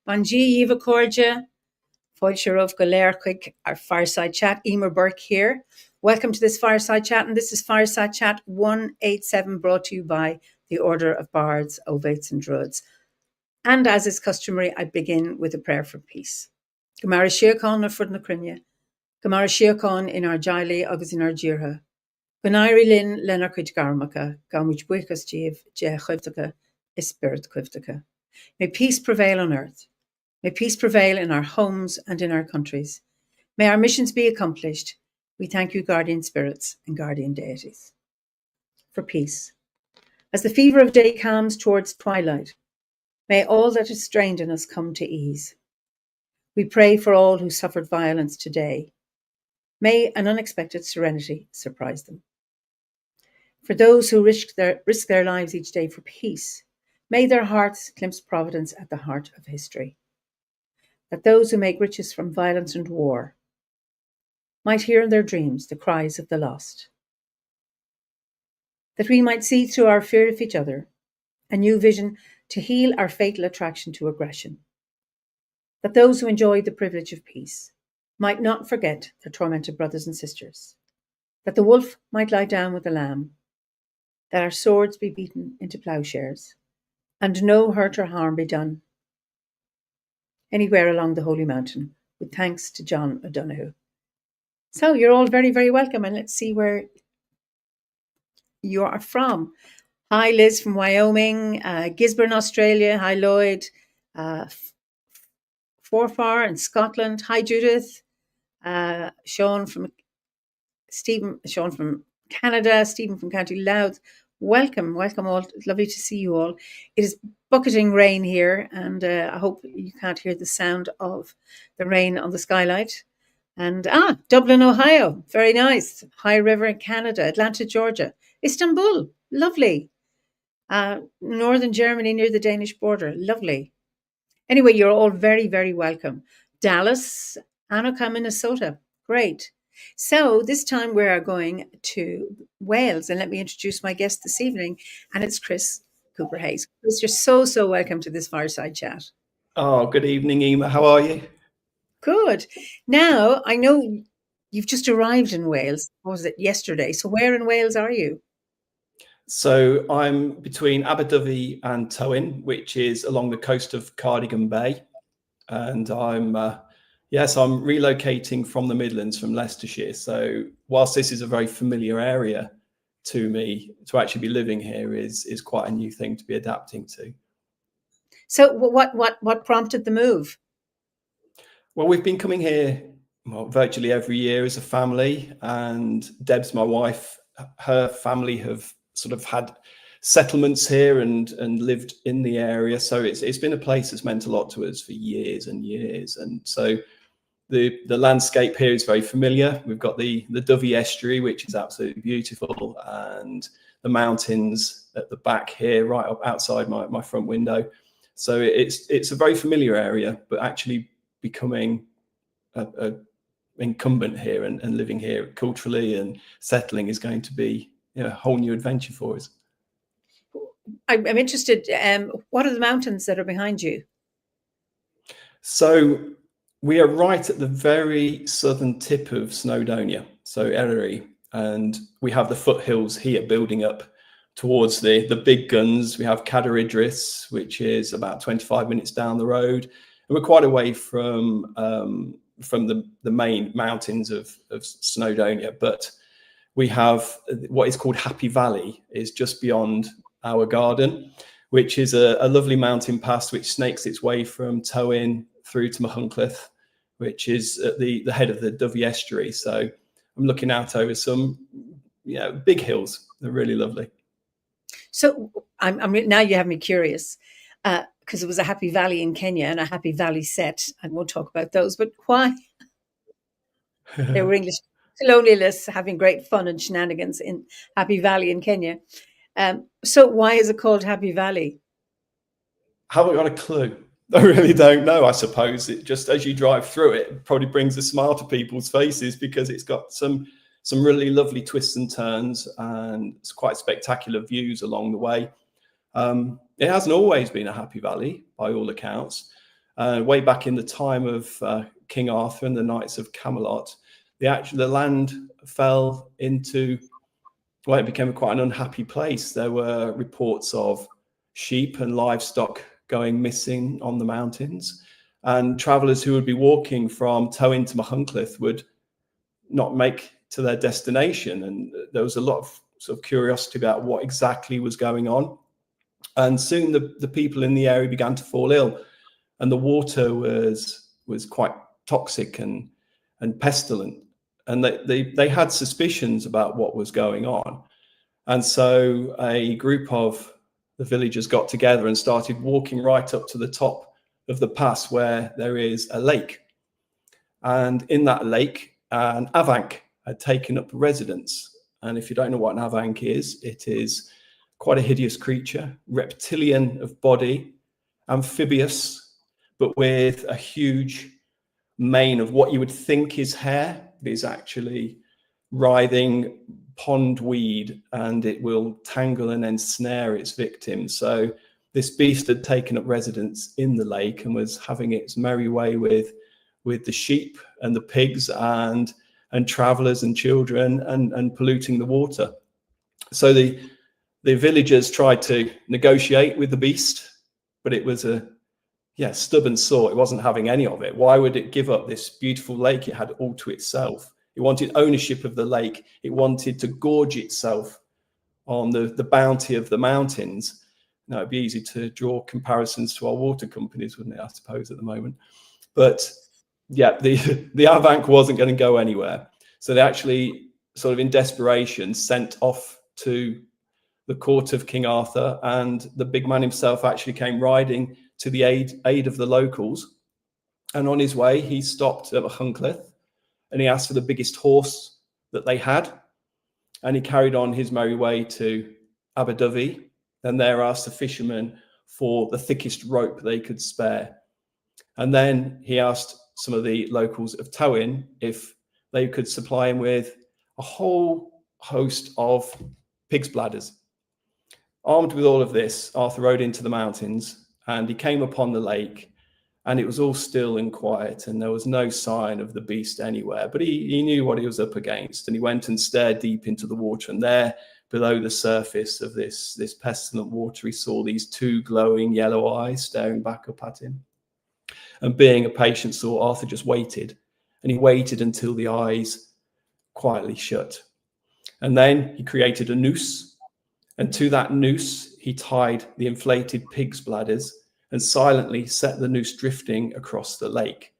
Banji Eva Corja, Foilsharov Galerquick, our Fireside Chat. Eimear Burke here. Welcome to this Fireside Chat, and this is Fireside Chat 187, brought to you by the Order of Bards, Ovates and Druids. And as is customary, I begin with a prayer for peace. Gamara Shiakon na Fud na Crimea, Gamara Shiakon in our Jaili agus in our Jirha. Ganairi Lin Lenarquid Garmaka, Gamwich Wikas Jeev, Je Chivtaka, Spirit Quivtaka. May peace prevail on earth. May peace prevail in our homes and in our countries. May our missions be accomplished. We thank you, guardian spirits and guardian deities. For peace. As the fever of day calms towards twilight, may all that is strained in us come to ease. We pray for all who suffered violence today. May an unexpected serenity surprise them. For those who risk their lives each day for peace, may their hearts glimpse providence at the heart of history. That those who make riches from violence and war might hear in their dreams the cries of the lost. That we might see through our fear of each other a new vision to heal our fatal attraction to aggression. That those who enjoy the privilege of peace might not forget their tormented brothers and sisters. That the wolf might lie down with the lamb. That our swords be beaten into ploughshares and no hurt or harm be done anywhere along the Holy Mountain, with thanks to John O'Donoghue. So you're all very, very welcome, and let's see where you are from. Hi, Liz from Wyoming, Gisborne, Australia. Hi, Lloyd. Forfar in Scotland. Hi, Judith. Sean from Canada. Stephen from County Louth. Welcome all. Lovely to see you all. It is bucketing rain here, and I hope you can't hear the sound of the rain on the skylight. And Dublin, Ohio, very nice. High River in Canada, Atlanta, Georgia, Istanbul, lovely. Northern Germany near the Danish border, lovely. Anyway, you're all very, very welcome. Dallas, Anoka, Minnesota, great. So this time we are going to Wales, and let me introduce my guest this evening, and it's Chris Cooper Hayes. Chris, you're so welcome to this Fireside Chat. Oh, good evening, Eimear. How are you? Good. Now, I know you've just arrived in Wales. What was it, yesterday? So where in Wales are you? So I'm between Aberdyfi and Tywyn, which is along the coast of Cardigan Bay. And I'm relocating from the Midlands, from Leicestershire. So whilst this is a very familiar area to me, to actually be living here is quite a new thing to be adapting to. So what prompted the move? Well, we've been coming here virtually every year as a family, and Deb's my wife. Her family have sort of had settlements here and lived in the area, so it's been a place that's meant a lot to us for years and years. And so the landscape here is very familiar. We've got the Dovey Estuary, which is absolutely beautiful, and the mountains at the back here, right up outside my front window. So it's a very familiar area, but actually becoming a incumbent here and living here culturally and settling is going to be a whole new adventure for us. I'm interested, what are the mountains that are behind you? So we are right at the very southern tip of Snowdonia, so Eryri, and we have the foothills here building up towards the big guns. We have Cadair Idris, which is about 25 minutes down the road, and we're quite away from the main mountains of Snowdonia. But we have what is called Happy Valley, is just beyond our garden, which is a lovely mountain pass which snakes its way from Tywyn through to Mahuncliffe, which is at the head of the Dovey Estuary. So I'm looking out over some big hills. They're really lovely. So I'm now you have me curious, because it was a Happy Valley in Kenya and a Happy Valley set. I won't talk about those, but why? They were English colonialists having great fun and shenanigans in Happy Valley in Kenya. So why is it called Happy Valley? Haven't got a clue. I really don't know. I suppose it just, as you drive through it, probably brings a smile to people's faces because it's got some really lovely twists and turns, and it's quite spectacular views along the way. It hasn't always been a happy valley by all accounts. way back in the time of King Arthur and the Knights of Camelot, the land fell into, well, it became quite an unhappy place. There were reports of sheep and livestock going missing on the mountains, and travellers who would be walking from Towyn to Machynlleth would not make to their destination. And there was a lot of sort of curiosity about what exactly was going on. And soon the people in the area began to fall ill, and the water was quite toxic and pestilent. And they had suspicions about what was going on. And so a group of the villagers got together and started walking right up to the top of the pass where there is a lake. And in that lake, an avanc had taken up residence. And if you don't know what an avanc is, it is quite a hideous creature, reptilian of body, amphibious, but with a huge mane of what you would think is hair. It is actually writhing pondweed, and it will tangle and ensnare its victim. So this beast had taken up residence in the lake and was having its merry way with the sheep and the pigs and travelers and children and polluting the water. So the villagers tried to negotiate with the beast, but it was a stubborn sort. It wasn't having any of it. Why would it give up this beautiful lake it had all to itself? It wanted ownership of the lake. It wanted to gorge itself on the bounty of the mountains. Now, it'd be easy to draw comparisons to our water companies, wouldn't it, I suppose, at the moment. But yeah, the avanc wasn't going to go anywhere. So they actually, sort of in desperation, sent off to the court of King Arthur, and the big man himself actually came riding to the aid of the locals. And on his way, he stopped at Machynlleth, and he asked for the biggest horse that they had. And he carried on his merry way to Aberdyfi, and there asked the fishermen for the thickest rope they could spare. And then he asked some of the locals of Towyn if they could supply him with a whole host of pig's bladders. Armed with all of this, Arthur rode into the mountains, and he came upon the lake, and it was all still and quiet, and there was no sign of the beast anywhere. But he knew what he was up against, and he went and stared deep into the water, and there, below the surface of this pestilent water, he saw these two glowing yellow eyes staring back up at him. And being a patient soul, Arthur just waited, and he waited until the eyes quietly shut. And then he created a noose, and to that noose he tied the inflated pig's bladders and silently set the noose drifting across the lake.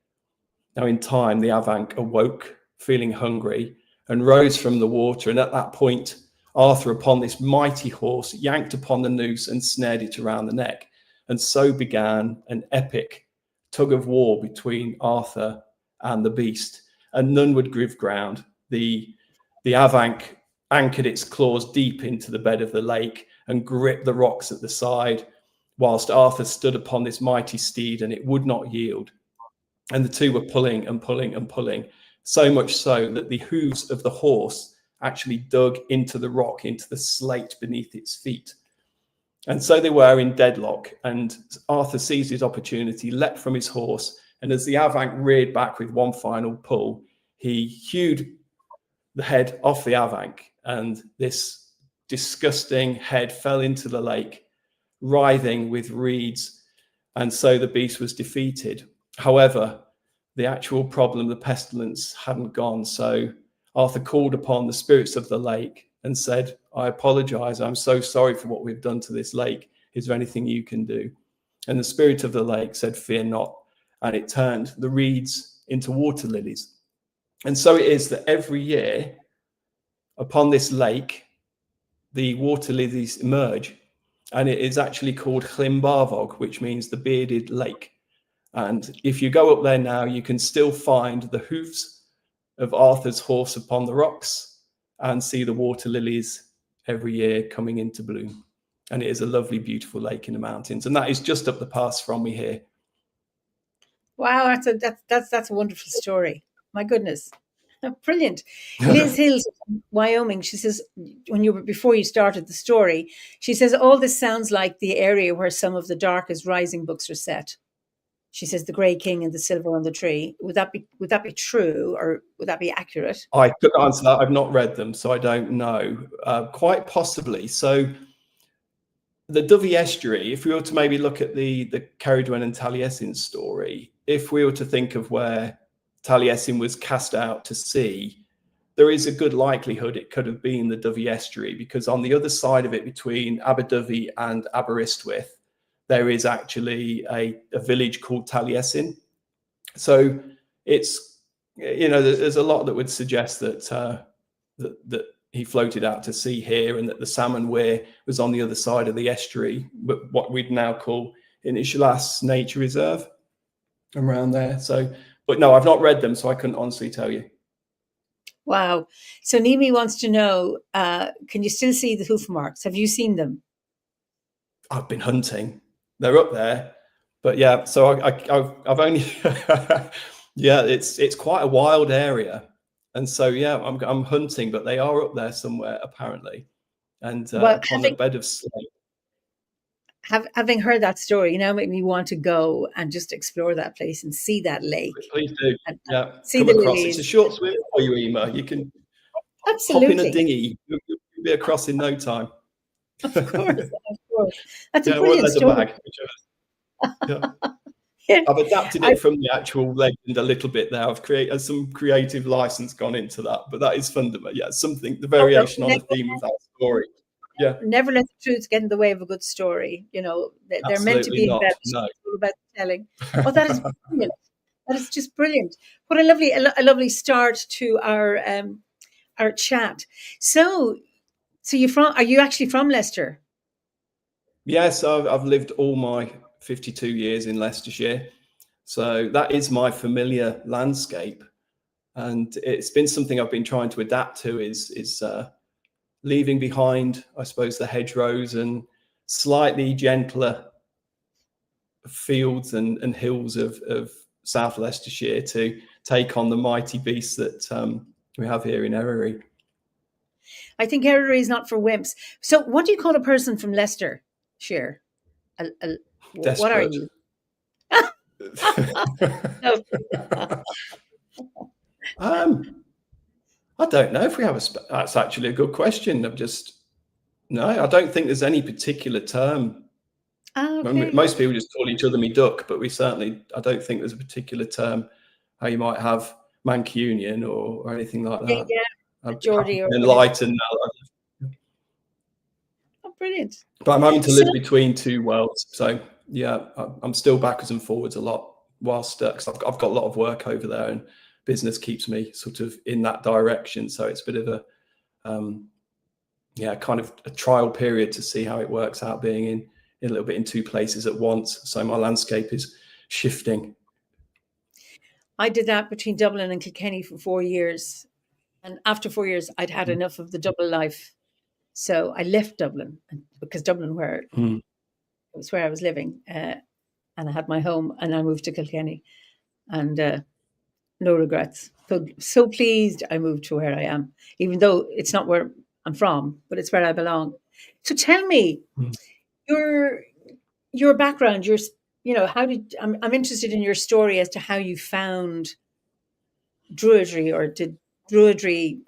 Now in time, the avanc awoke, feeling hungry, and rose from the water. And at that point, Arthur, upon this mighty horse, yanked upon the noose and snared it around the neck. And so began an epic tug of war between Arthur and the beast. And none would give ground. The avanc anchored its claws deep into the bed of the lake and gripped the rocks at the side, whilst Arthur stood upon this mighty steed, and it would not yield. And the two were pulling and pulling and pulling, so much so that the hooves of the horse actually dug into the rock, into the slate beneath its feet. And so they were in deadlock, and Arthur seized his opportunity, leapt from his horse, and as the avanc reared back with one final pull, he hewed the head off the avanc, and this disgusting head fell into the lake, writhing with reeds, and so the beast was defeated. However, the actual problem, the pestilence, hadn't gone. So Arthur called upon the spirits of the lake and said, I apologize. I'm so sorry for what we've done to this lake. Is there anything you can do? And the spirit of the lake said, fear not. And it turned the reeds into water lilies. And so it is that every year upon this lake, the water lilies emerge. And it is actually called Llynbarfog, which means the bearded lake. And if you go up there now, you can still find the hoofs of Arthur's horse upon the rocks and see the water lilies every year coming into bloom. And it is a lovely, beautiful lake in the mountains. And that is just up the pass from me here. Wow, that's a wonderful story. My goodness. Brilliant. Liz Hills, Wyoming, she says, before you started the story, she says, all this sounds like the area where some of the darkest rising books are set. She says the grey king and the silver on the tree. Would that be true, or would that be accurate? I couldn't answer that. I've not read them, so I don't know. Quite possibly. So the Dovey Estuary, if we were to maybe look at the Cerridwen and Taliesin story, if we were to think of where Taliesin was cast out to sea, there is a good likelihood it could have been the Dovey Estuary, because on the other side of it, between Aberdyfi and Aberystwyth, there is actually a village called Taliesin. So it's, there's a lot that would suggest that that he floated out to sea here, and that the salmon weir was on the other side of the estuary, but what we'd now call Inishlas Nature Reserve, around there. So, but no, I've not read them, so I couldn't honestly tell you. Wow. So Nimi wants to know, can you still see the hoof marks? Have you seen them? I've been hunting. They're up there. But yeah, so I've only, yeah, it's quite a wild area. And so, yeah, I'm hunting, but they are up there somewhere, apparently. And on the bed of slate. Having heard that story, made me want to go and just explore that place and see that lake. Please do. Yeah, see the lilies. It's a short swim for you, Eimear. You can hop in a dinghy. You'll be across in no time. Of course. That's a brilliant story. Yeah. I've adapted it from the actual legend a little bit there. I've created some creative license gone into that, but that is fundamental. Yeah, something, the variation on the theme of that story. Yeah. Never let the truth get in the way of a good story. They're meant to be about telling. Oh, that is brilliant. That is just brilliant. What a lovely start to our chat. So are you actually from Leicester? Yes, I've lived all my 52 years in Leicestershire. So that is my familiar landscape. And it's been something I've been trying to adapt to, is leaving behind, I suppose, the hedgerows and slightly gentler fields and hills of South Leicestershire to take on the mighty beasts that we have here in Eryri. I think Eryri is not for wimps. So what do you call a person from Leicestershire? What are you? I don't know if we have that's actually a good question. I don't think there's any particular term. Okay. Most people just call each other me duck, but I don't think there's a particular term how you might have Mancunian or anything like that. Yeah, Geordie or enlightened. Oh, brilliant. But I'm having to live between two worlds. So yeah, I'm still backwards and forwards a lot whilst, because I've got a lot of work over there and business keeps me sort of in that direction. So it's a bit of a, kind of a trial period to see how it works out being in a little bit in two places at once. So my landscape is shifting. I did that between Dublin and Kilkenny for 4 years. And after 4 years, I'd had enough of the double life. So I left Dublin, because Dublin was where I was living, and I had my home, and I moved to Kilkenny, and no regrets. So pleased I moved to where I am, even though it's not where I'm from, but it's where I belong. So tell me your background. I'm interested in your story as to how you found Druidry, or did Druidry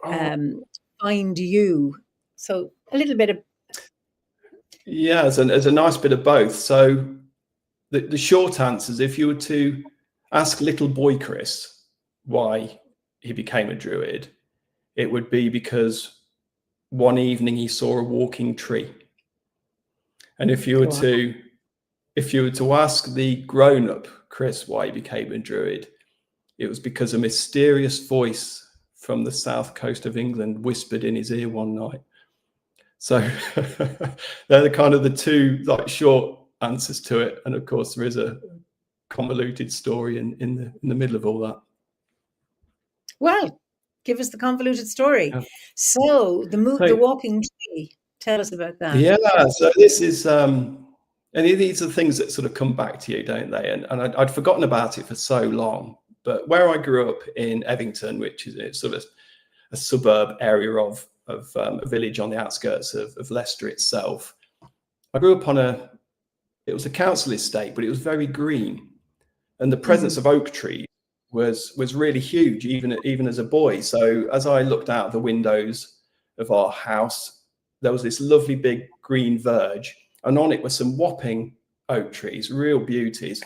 find you? So a little bit of... Yeah, there's a nice bit of both. So the short answer is, if you were to ask little boy Chris why he became a druid, it would be because one evening he saw a walking tree. And if you were to ask the grown-up Chris why he became a druid, it was because a mysterious voice from the south coast of England whispered in his ear one night. So they're the two short answers to it. And of course, there is a convoluted story in the middle of all that. Well, give us the convoluted story. Yeah. So the walking tree, tell us about that. Yeah, so this is, and these are things that sort of come back to you, don't they? And I'd forgotten about it for so long. But where I grew up in Evington, which is sort of a suburb area of a village on the outskirts of Leicester itself, I grew up it was a council estate, but it was very green. and the presence of oak trees was really huge, even as a boy. So as I looked out the windows of our house, there was this lovely big green verge, and on it were some whopping oak trees, real beauties.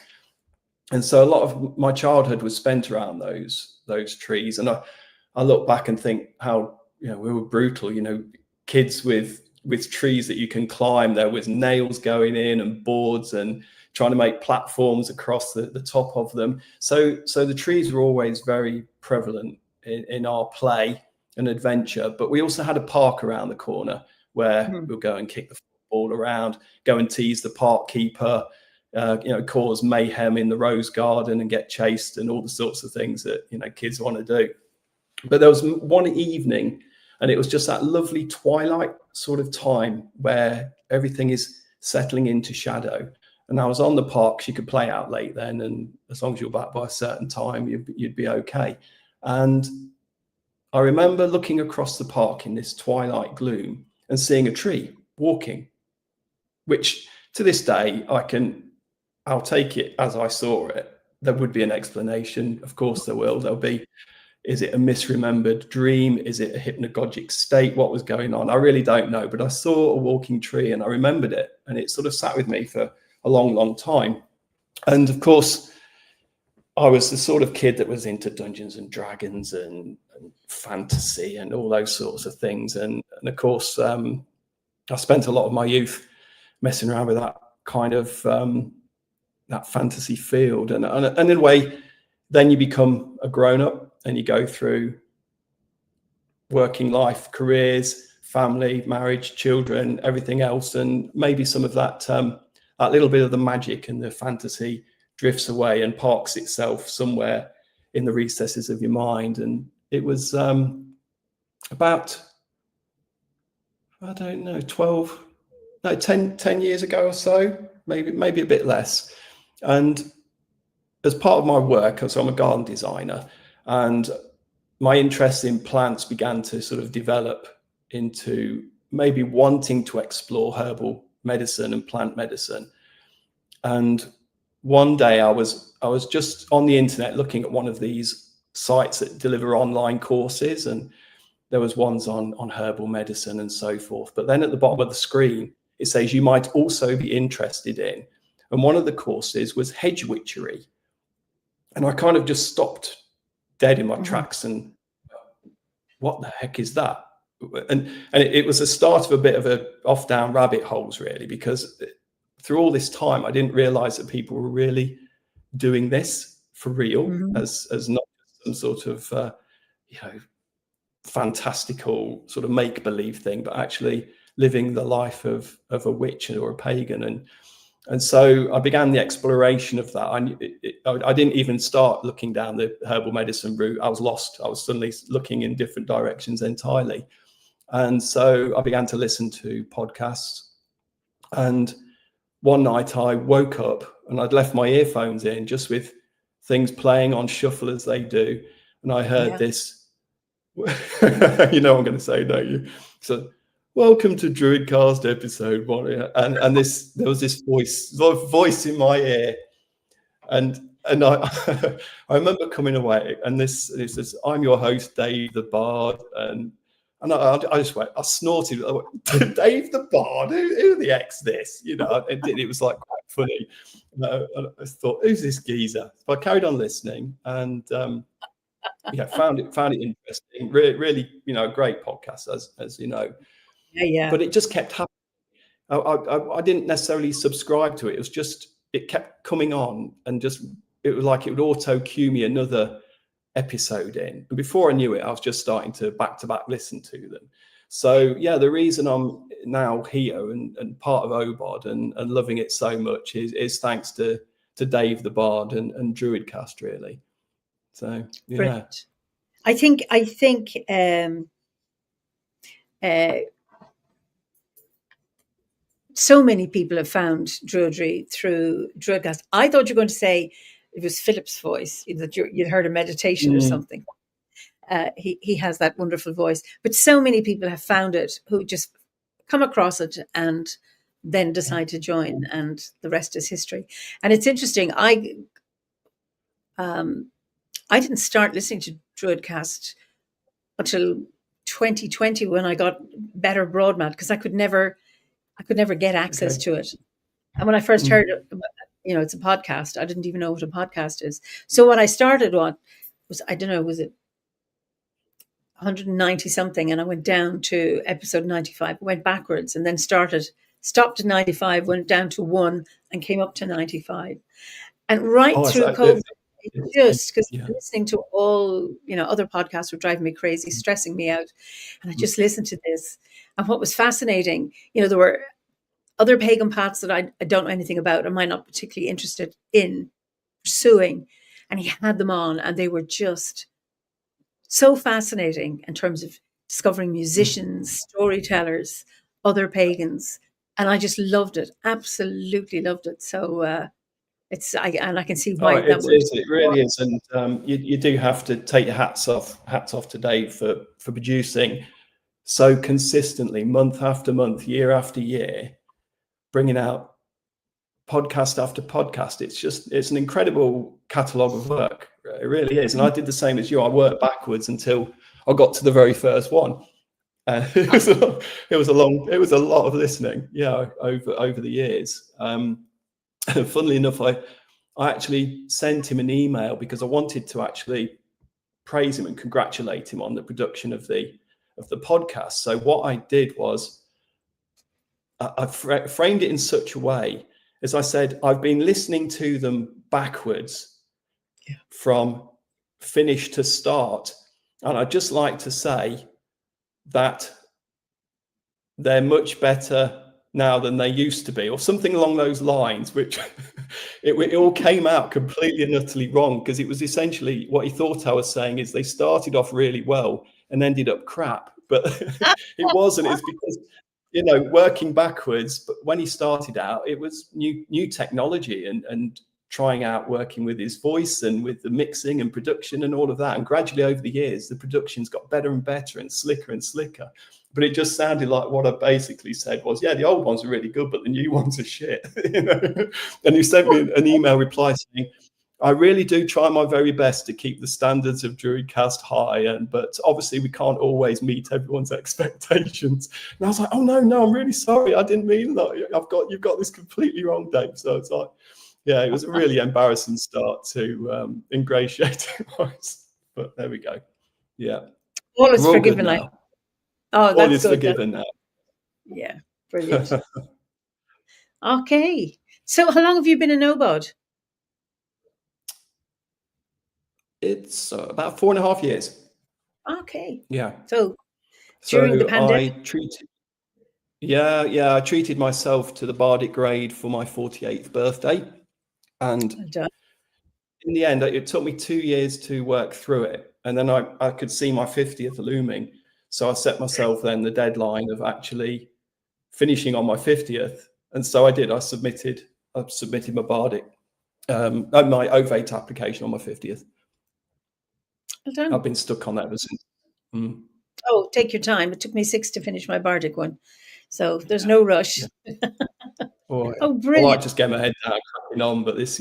And so a lot of my childhood was spent around those trees. And I look back and think how, we were brutal, kids with trees that you can climb. There was nails going in and boards and trying to make platforms across the top of them. So the trees were always very prevalent in our play and adventure. But we also had a park around the corner where we'll go and kick the football around, go and tease the park keeper, cause mayhem in the rose garden and get chased and all the sorts of things that, kids want to do. But there was one evening, and it was just that lovely twilight sort of time where everything is settling into shadow. And I was on the park. You could play out late then, and as long as you're back by a certain time, you'd be okay. And I remember looking across the park in this twilight gloom and seeing a tree walking, which to this day I'll take it as I saw it. There would be an explanation. Of course there will. There'll be, is it a misremembered dream? Is it a hypnagogic state? What was going on? I really don't know. But I saw a walking tree and I remembered it. And it sort of sat with me for a long, long time. And of course, I was the sort of kid that was into Dungeons and Dragons and fantasy and all those sorts of things. And of course, I spent a lot of my youth messing around with that kind of that fantasy field. And in a way, then you become a grown-up and you go through working life, careers, family, marriage, children, everything else. And maybe some of that little bit of the magic and the fantasy drifts away and parks itself somewhere in the recesses of your mind. And it was about, I don't know, 10 years ago or so, maybe a bit less. And as part of my work, so I'm a garden designer, and my interest in plants began to sort of develop into maybe wanting to explore herbal medicine and plant medicine. And one day I was just on the internet looking at one of these sites that deliver online courses, and there was ones on herbal medicine and so forth. But then at the bottom of the screen, it says you might also be interested in, and one of the courses was hedge witchery. And I kind of just stopped dead in my tracks and what the heck is that? And it was the start of a bit of a off down rabbit holes, really, because through all this time, I didn't realize that people were really doing this for real, as not some sort of, fantastical sort of make-believe thing, but actually living the life of a witch or a pagan. And so I began the exploration of that. I didn't even start looking down the herbal medicine route. I was lost. I was suddenly looking in different directions entirely. And so I began to listen to podcasts. And one night I woke up and I'd left my earphones in just with things playing on shuffle as they do. And I heard this, you know what I'm going to say, don't you? So, welcome to Druidcast episode 1. And there was this voice in my ear. And I I remember coming away and this says, I'm your host, Dave the Bard. And I just went, I snorted. I went, Dave the Bard? Who the X this? It was like quite funny. I thought, who's this geezer? So I carried on listening and found it interesting. Really, a great podcast, as you know. Yeah. But it just kept happening. I didn't necessarily subscribe to it. It was just, it kept coming on and just, it was like it would auto cue me another episode in. And before I knew it, I was just starting to back listen to them. So yeah, the reason I'm now here and part of OBOD and loving it so much is thanks to Dave the Bard and Druidcast, really. So yeah. Brilliant. I think so many people have found Druidry through Druidcast. I thought you were going to say it was Philip's voice, that you'd heard a meditation or something. He has that wonderful voice. But so many people have found it who just come across it and then decide to join, and the rest is history. And it's interesting. I didn't start listening to Druidcast until 2020 when I got better broadband, because I could never get access Okay. to it. And when I first heard, it's a podcast, I didn't even know what a podcast is. So what I started on was, I don't know, was it 190 something, and I went down to episode 95, went backwards, and then stopped at 95, went down to 1, and came up to 95. And right Oh, through so COVID, just because yeah. listening to all, other podcasts were driving me crazy, stressing me out. And I just listened to this. And what was fascinating, there were other pagan paths that I don't know anything about, am I not particularly interested in pursuing. And he had them on, and they were just so fascinating in terms of discovering musicians, storytellers, other pagans. And I just loved it, absolutely loved it. So I can see Oh, why it that would. is. It really is, and you do have to take your hats off to Dave for producing so consistently, month after month, year after year, bringing out podcast after podcast. It's an incredible catalogue of work. It really is. And I did the same as you. I worked backwards until I got to the very first one. It was a lot of listening, over the years. Funnily enough, I actually sent him an email because I wanted to actually praise him and congratulate him on the production of the podcast. So what I did was I framed it in such a way, as I said, I've been listening to them backwards from finish to start. And I'd just like to say that they're much better now than they used to be, or something along those lines, which it all came out completely and utterly wrong, because it was essentially what he thought I was saying is they started off really well and ended up crap. But it wasn't. It's because, working backwards, but when he started out, it was new technology and trying out working with his voice and with the mixing and production and all of that. And gradually over the years, the productions got better and better and slicker. But it just sounded like what I basically said was, the old ones are really good, but the new ones are shit. And he sent me an email reply saying, I really do try my very best to keep the standards of Druidcast high, but obviously we can't always meet everyone's expectations. And I was like, oh no, I'm really sorry. I didn't mean that. You've got this completely wrong, Dave. So it's like, it was a really embarrassing start to ingratiating voice. But there we go. Yeah. All is We're all forgiven. good now. Oh, that's all is good. forgiven now. Yeah, brilliant. Okay. So how long have you been in Obod? It's about 4.5 years. Okay. Yeah. So during the pandemic? I treated myself to the Bardic grade for my 48th birthday. And in the end, it took me 2 years to work through it. And then I could see my 50th looming. So I set myself then the deadline of actually finishing on my 50th. And so I did. I submitted my Bardic, my Ovate application on my 50th. Well done. I've been stuck on that ever since. Oh, take your time. It took me 6 to finish my Bardic one. So there's no rush. Yeah. Oh, brilliant. I like just get my head down, cracking on, but this,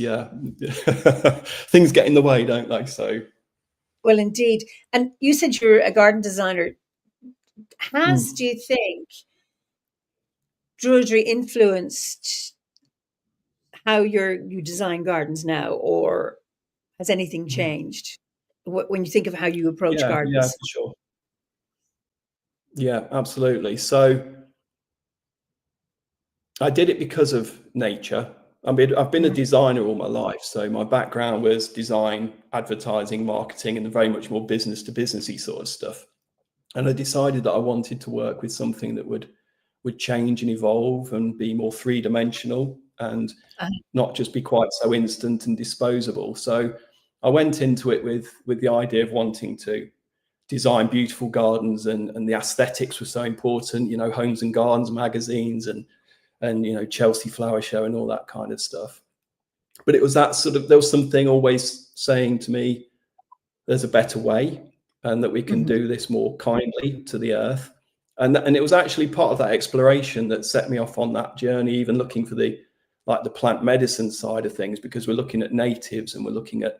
things get in the way, don't they? So. Well, indeed. And you said you're a garden designer. Do you think, Druidry influenced how you design gardens now, or has anything changed when you think of how you approach gardens? Yeah, for sure. Yeah, absolutely. So I did it because of nature. I mean, I've been a designer all my life. So my background was design, advertising, marketing, and very much more business to businessy sort of stuff. And I decided that I wanted to work with something that would change and evolve and be more three-dimensional and not just be quite so instant and disposable. So I went into it with the idea of wanting to design beautiful gardens, and the aesthetics were so important, Homes and Gardens magazines and Chelsea Flower Show and all that kind of stuff. But it was that there was something always saying to me, there's a better way, and that we can do this more kindly to the earth. And it was actually part of that exploration that set me off on that journey, even looking for the plant medicine side of things, because we're looking at natives and we're looking at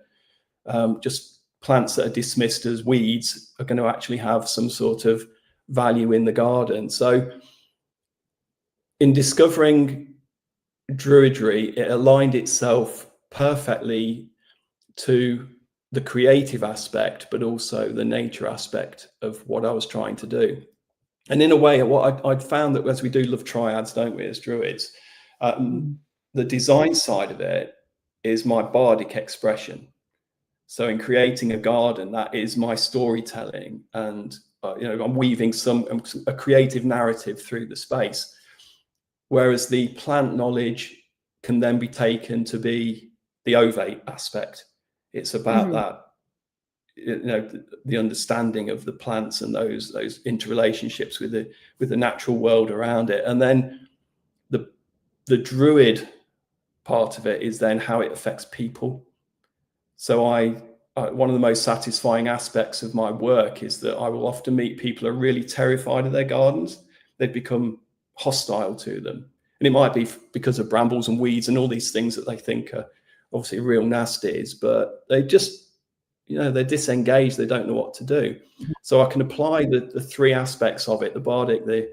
Just plants that are dismissed as weeds are going to actually have some sort of value in the garden. So in discovering Druidry, it aligned itself perfectly to the creative aspect, but also the nature aspect of what I was trying to do. And in a way, what I'd found that as we do love triads, don't we, as Druids, the design side of it is my bardic expression. So in creating a garden, that is my storytelling, and I'm weaving a creative narrative through the space. Whereas the plant knowledge can then be taken to be the ovate aspect. It's about that, the understanding of the plants and those interrelationships with the natural world around it. And then the druid part of it is then how it affects people. So one of the most satisfying aspects of my work is that I will often meet people who are really terrified of their gardens. They've become hostile to them. And it might be because of brambles and weeds and all these things that they think are obviously real nasties, but they just, they're disengaged. They don't know what to do. So I can apply the three aspects of it, the bardic, the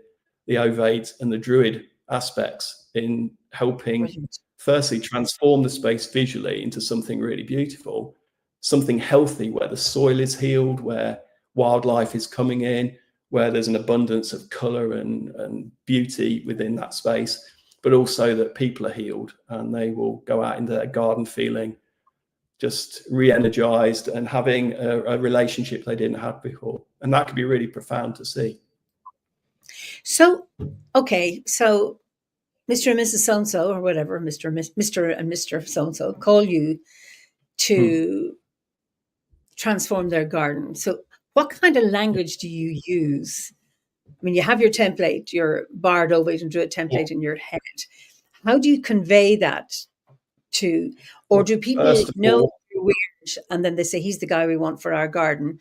ovate and the druid aspects, in helping firstly transform the space visually into something really beautiful, something healthy, where the soil is healed, where wildlife is coming in, where there's an abundance of color and beauty within that space, but also that people are healed and they will go out into their garden feeling just re-energized and having a relationship they didn't have before. And that could be really profound to see. So, okay, so Mr. and Mrs. So-and-so, or whatever, Mr. and Mr. So-and-so call you to transform their garden. So what kind of language do you use? I mean, you have your template, your bard, ovate, and druid template in your head. How do you convey that to, or do people know you're weird and then they say, he's the guy we want for our garden?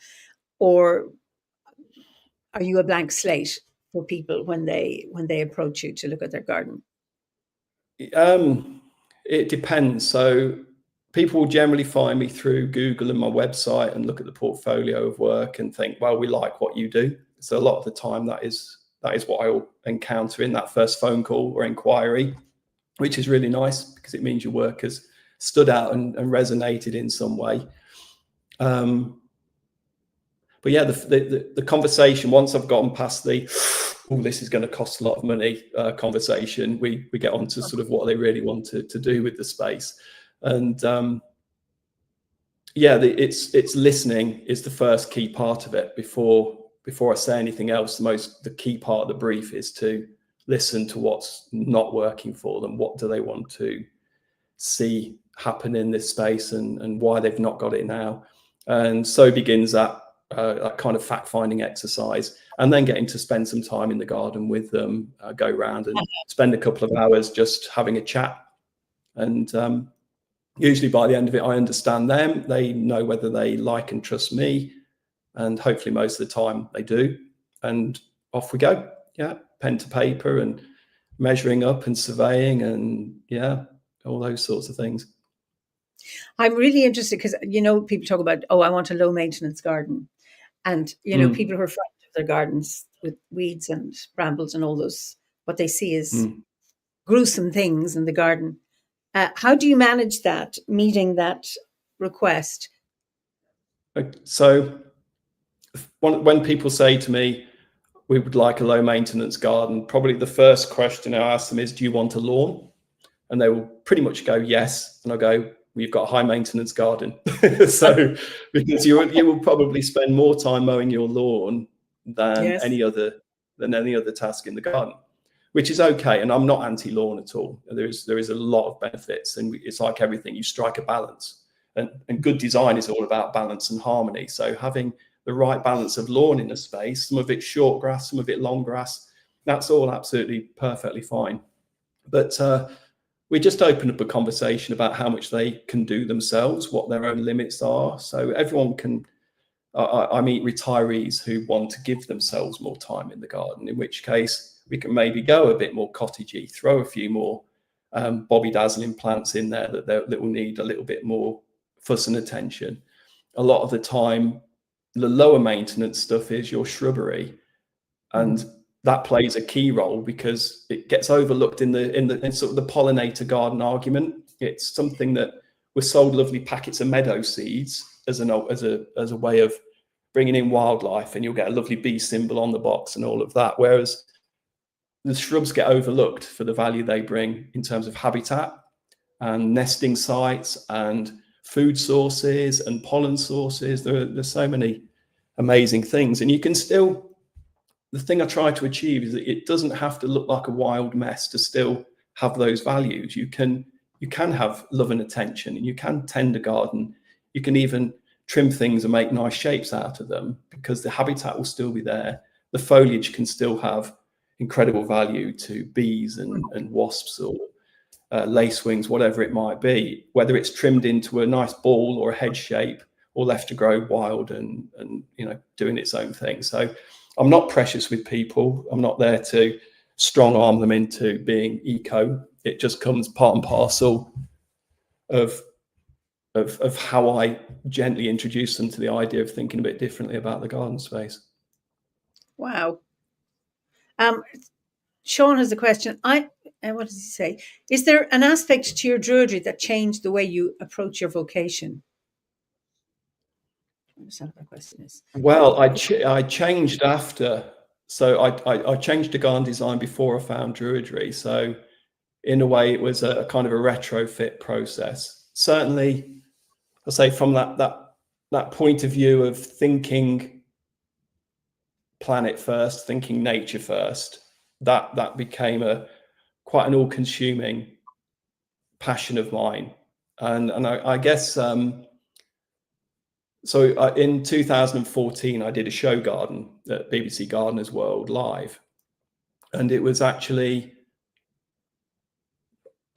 Or are you a blank slate for people when they approach you to look at their garden? It depends. So people will generally find me through Google and my website and look at the portfolio of work and think, well, we like what you do. So a lot of the time that is what I will encounter in that first phone call or inquiry, which is really nice because it means your work has stood out and resonated in some way. But yeah, the conversation, once I've gotten past the, this is going to cost a lot of money conversation, we get on to sort of what they really want to do with the space. And it's listening is the first key part of it. Before I say anything else, the key part of the brief is to listen to what's not working for them. What do they want to see happen in this space, and why they've not got it now? And so begins that kind of fact-finding exercise, and then getting to spend some time in the garden with them, go around and spend a couple of hours just having a chat. And usually by the end of it, I understand them. They know whether they like and trust me, and hopefully most of the time they do. And off we go. Yeah, pen to paper and measuring up and surveying and all those sorts of things. I'm really interested because, people talk about, I want a low maintenance garden. And, people who are frightened of their gardens with weeds and brambles and all those, what they see is gruesome things in the garden. How do you manage that, meeting that request? So when people say to me, we would like a low maintenance garden, probably the first question I ask them is, do you want a lawn? And they will pretty much go, yes. And I'll go, we've got a high maintenance garden. So because you will probably spend more time mowing your lawn than any other task in the garden, which is okay. And I'm not anti-lawn at all. There is a lot of benefits, and it's like everything, you strike a balance, and good design is all about balance and harmony. So having the right balance of lawn in a space, some of it short grass, some of it long grass, that's all absolutely perfectly fine. But we just open up a conversation about how much they can do themselves, what their own limits are. So everyone can, I meet retirees who want to give themselves more time in the garden, in which case we can maybe go a bit more cottagey, throw a few more bobby dazzling plants in there that will need a little bit more fuss and attention. a lot of the time, the lower maintenance stuff is your shrubbery, and that plays a key role because it gets overlooked in sort of the pollinator garden argument. It's something that we're sold lovely packets of meadow seeds as a way of bringing in wildlife, and you'll get a lovely bee symbol on the box and all of that. Whereas the shrubs get overlooked for the value they bring in terms of habitat and nesting sites and food sources and pollen sources. There's so many amazing things, and you can still. The thing I try to achieve is that it doesn't have to look like a wild mess to still have those values. You can have love and attention, and you can tend a garden. You can even trim things and make nice shapes out of them because the habitat will still be there. The foliage can still have incredible value to bees and wasps or lacewings, whatever it might be, whether it's trimmed into a nice ball or a head shape or left to grow wild and doing its own thing. So I'm not precious with people. I'm not there to strong arm them into being eco. It just comes part and parcel of how I gently introduce them to the idea of thinking a bit differently about the garden space. Wow. Sean has a question. What does he say? Is there an aspect to your Druidry that changed the way you approach your vocation? I understand what that question is. Well, I changed after. So I changed to garden design before I found Druidry. So in a way, it was a kind of a retrofit process. Certainly, I'll say from that point of view of thinking planet first, thinking nature first, that became quite an all-consuming passion of mine. And I guess so in 2014, I did a show garden at BBC Gardeners World Live. And it was actually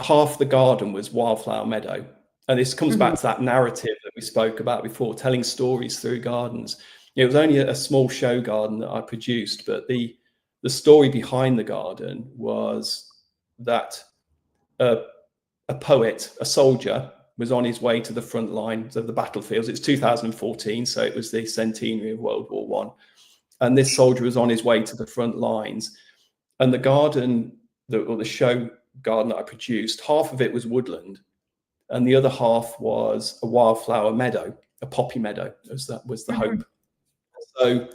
half the garden was wildflower meadow. And this comes back to that narrative that we spoke about before, telling stories through gardens. It was only a small show garden that I produced, but the story behind the garden was that a poet, a soldier, was on his way to the front lines of the battlefields. It's 2014, so it was the centenary of World War I. And this soldier was on his way to the front lines. And the garden, or the show garden that I produced, half of it was woodland, and the other half was a wildflower meadow, a poppy meadow, as that was the hope. So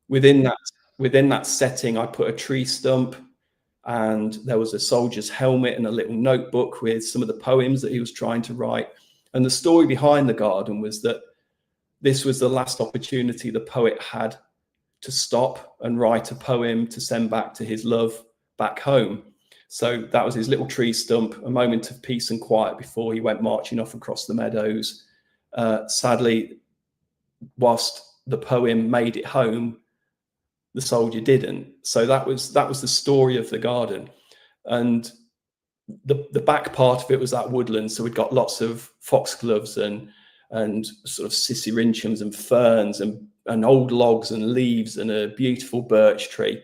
within that setting, I put a tree stump, and there was a soldier's helmet and a little notebook with some of the poems that he was trying to write. And the story behind the garden was that this was the last opportunity the poet had to stop and write a poem to send back to his love back home. So that was his little tree stump, a moment of peace and quiet before he went marching off across the meadows. Sadly, whilst the poem made it home, the soldier didn't. So that was the story of the garden. And the back part of it was that woodland. So we'd got lots of foxgloves and sort of sisyrinchiums and ferns and old logs and leaves and a beautiful birch tree.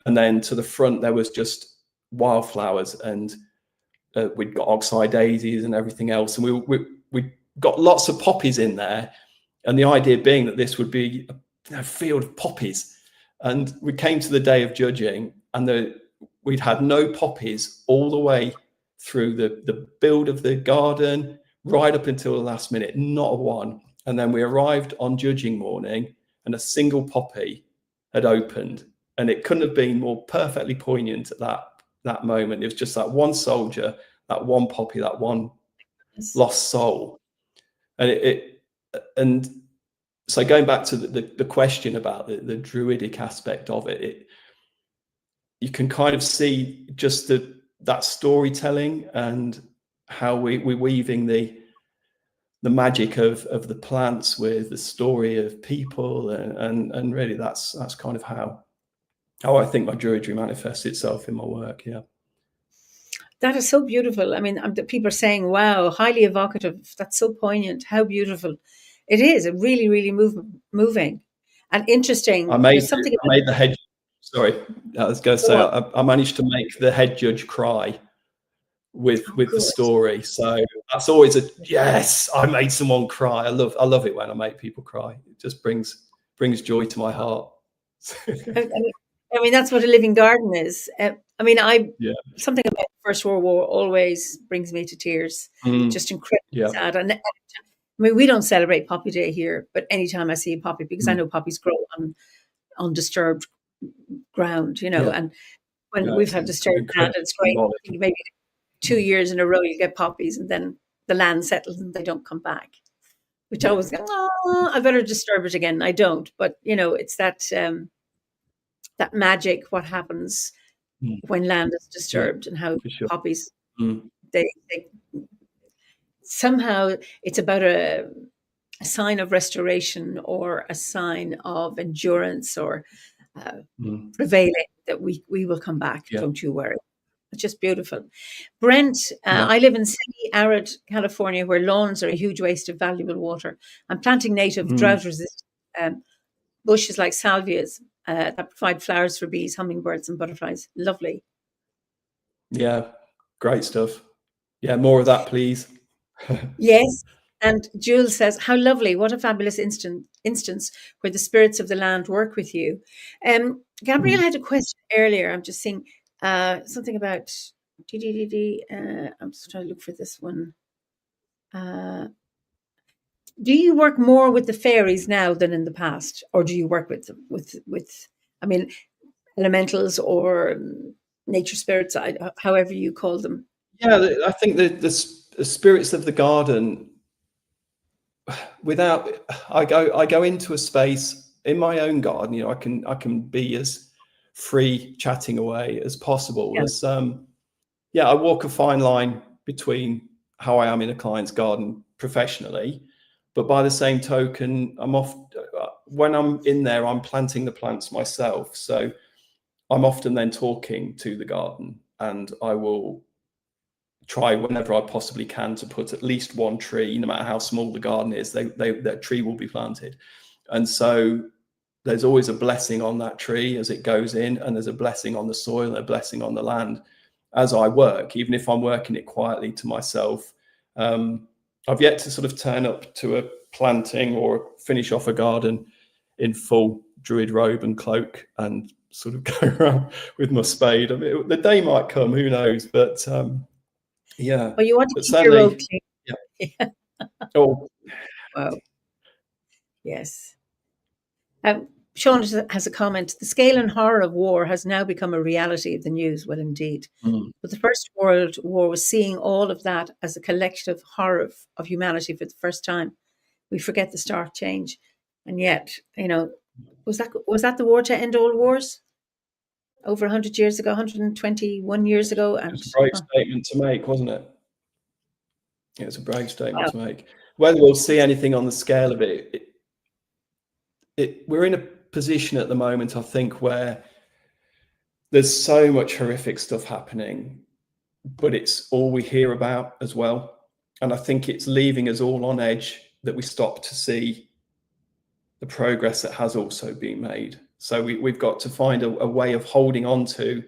And then to the front, there was just wildflowers, and we'd got oxeye daisies and everything else. And we got lots of poppies in there. And the idea being that this would be a field of poppies. And we came to the day of judging, and we'd had no poppies all the way through the build of the garden, right up until the last minute, not a one. And then we arrived on judging morning, and a single poppy had opened. And it couldn't have been more perfectly poignant at that moment. It was just that one soldier, that one poppy, that one lost soul. And so going back to the question about the druidic aspect of it, you can kind of see just that storytelling and how we're weaving the magic of the plants with the story of people, and really that's kind of how I think my druidry manifests itself in my work. Yeah. That is so beautiful. I mean, people are saying, wow, highly evocative. That's so poignant. How beautiful. It is really, really moving and interesting. I made the head. Sorry, I was going to say I managed to make the head judge cry with the good. story. So that's always a yes. I made someone cry. I love it when I make people cry. It just brings joy to my heart. I mean, that's what a living garden is. I mean, Yeah. something about the First World War always brings me to tears. Just incredibly sad. And I mean, we don't celebrate Poppy Day here, but anytime I see a poppy, because I know poppies grow on undisturbed ground, you know, and when we've had disturbed land, it's great. I think maybe 2 years in a row you get poppies, and then the land settles and they don't come back. Which I always go, oh, I better disturb it again. I don't, but you know, it's that that magic. What happens when land is disturbed, and how poppies they somehow it's about a sign of restoration or a sign of endurance or prevailing that we will come back. Don't you worry. It's just beautiful. Brent, I live in semi-arid California where lawns are a huge waste of valuable water. I'm planting native drought-resistant bushes like salvias that provide flowers for bees, hummingbirds and butterflies. Lovely. Yeah, great stuff. Yeah, more of that, please. Yes. And Jules says, how lovely. What a fabulous instance where the spirits of the land work with you. Gabrielle had a question earlier. I'm just seeing something about... I'm just trying to look for this one. Do you work more with the fairies now than in the past? Or do you work with I mean, elementals or nature spirits, however you call them? Yeah, I think the spirits of the garden, I go into a space in my own garden, you know, I can be as free chatting away as possible. As I walk a fine line between how I am in a client's garden professionally, but by the same token, when I'm in there, I'm planting the plants myself. So I'm often then talking to the garden, and I will try whenever I possibly can to put at least one tree, no matter how small the garden is, that tree will be planted. And so there's always a blessing on that tree as it goes in, and there's a blessing on the soil and a blessing on the land as I work, even if I'm working it quietly to myself. I've yet to sort of turn up to a planting or finish off a garden in full druid robe and cloak and sort of go around with my spade. I mean, the day might come, who knows, but yeah. Well, you want to keep your road clean. Yeah. Oh, wow. Yes. Sean has a comment. The scale and horror of war has now become a reality of the news. Well, indeed. But the First World War was seeing all of that as a collective horror of humanity for the first time. We forget the stark change. And yet, you know, was that the war to end all wars? Over 100 years ago, 121 years ago. And it's a brave statement to make, wasn't it? It was a brave statement to make. Whether we'll see anything on the scale of it, we're in a position at the moment, I think, where there's so much horrific stuff happening, but it's all we hear about as well. And I think it's leaving us all on edge that we stop to see the progress that has also been made. So we've got to find a way of holding on to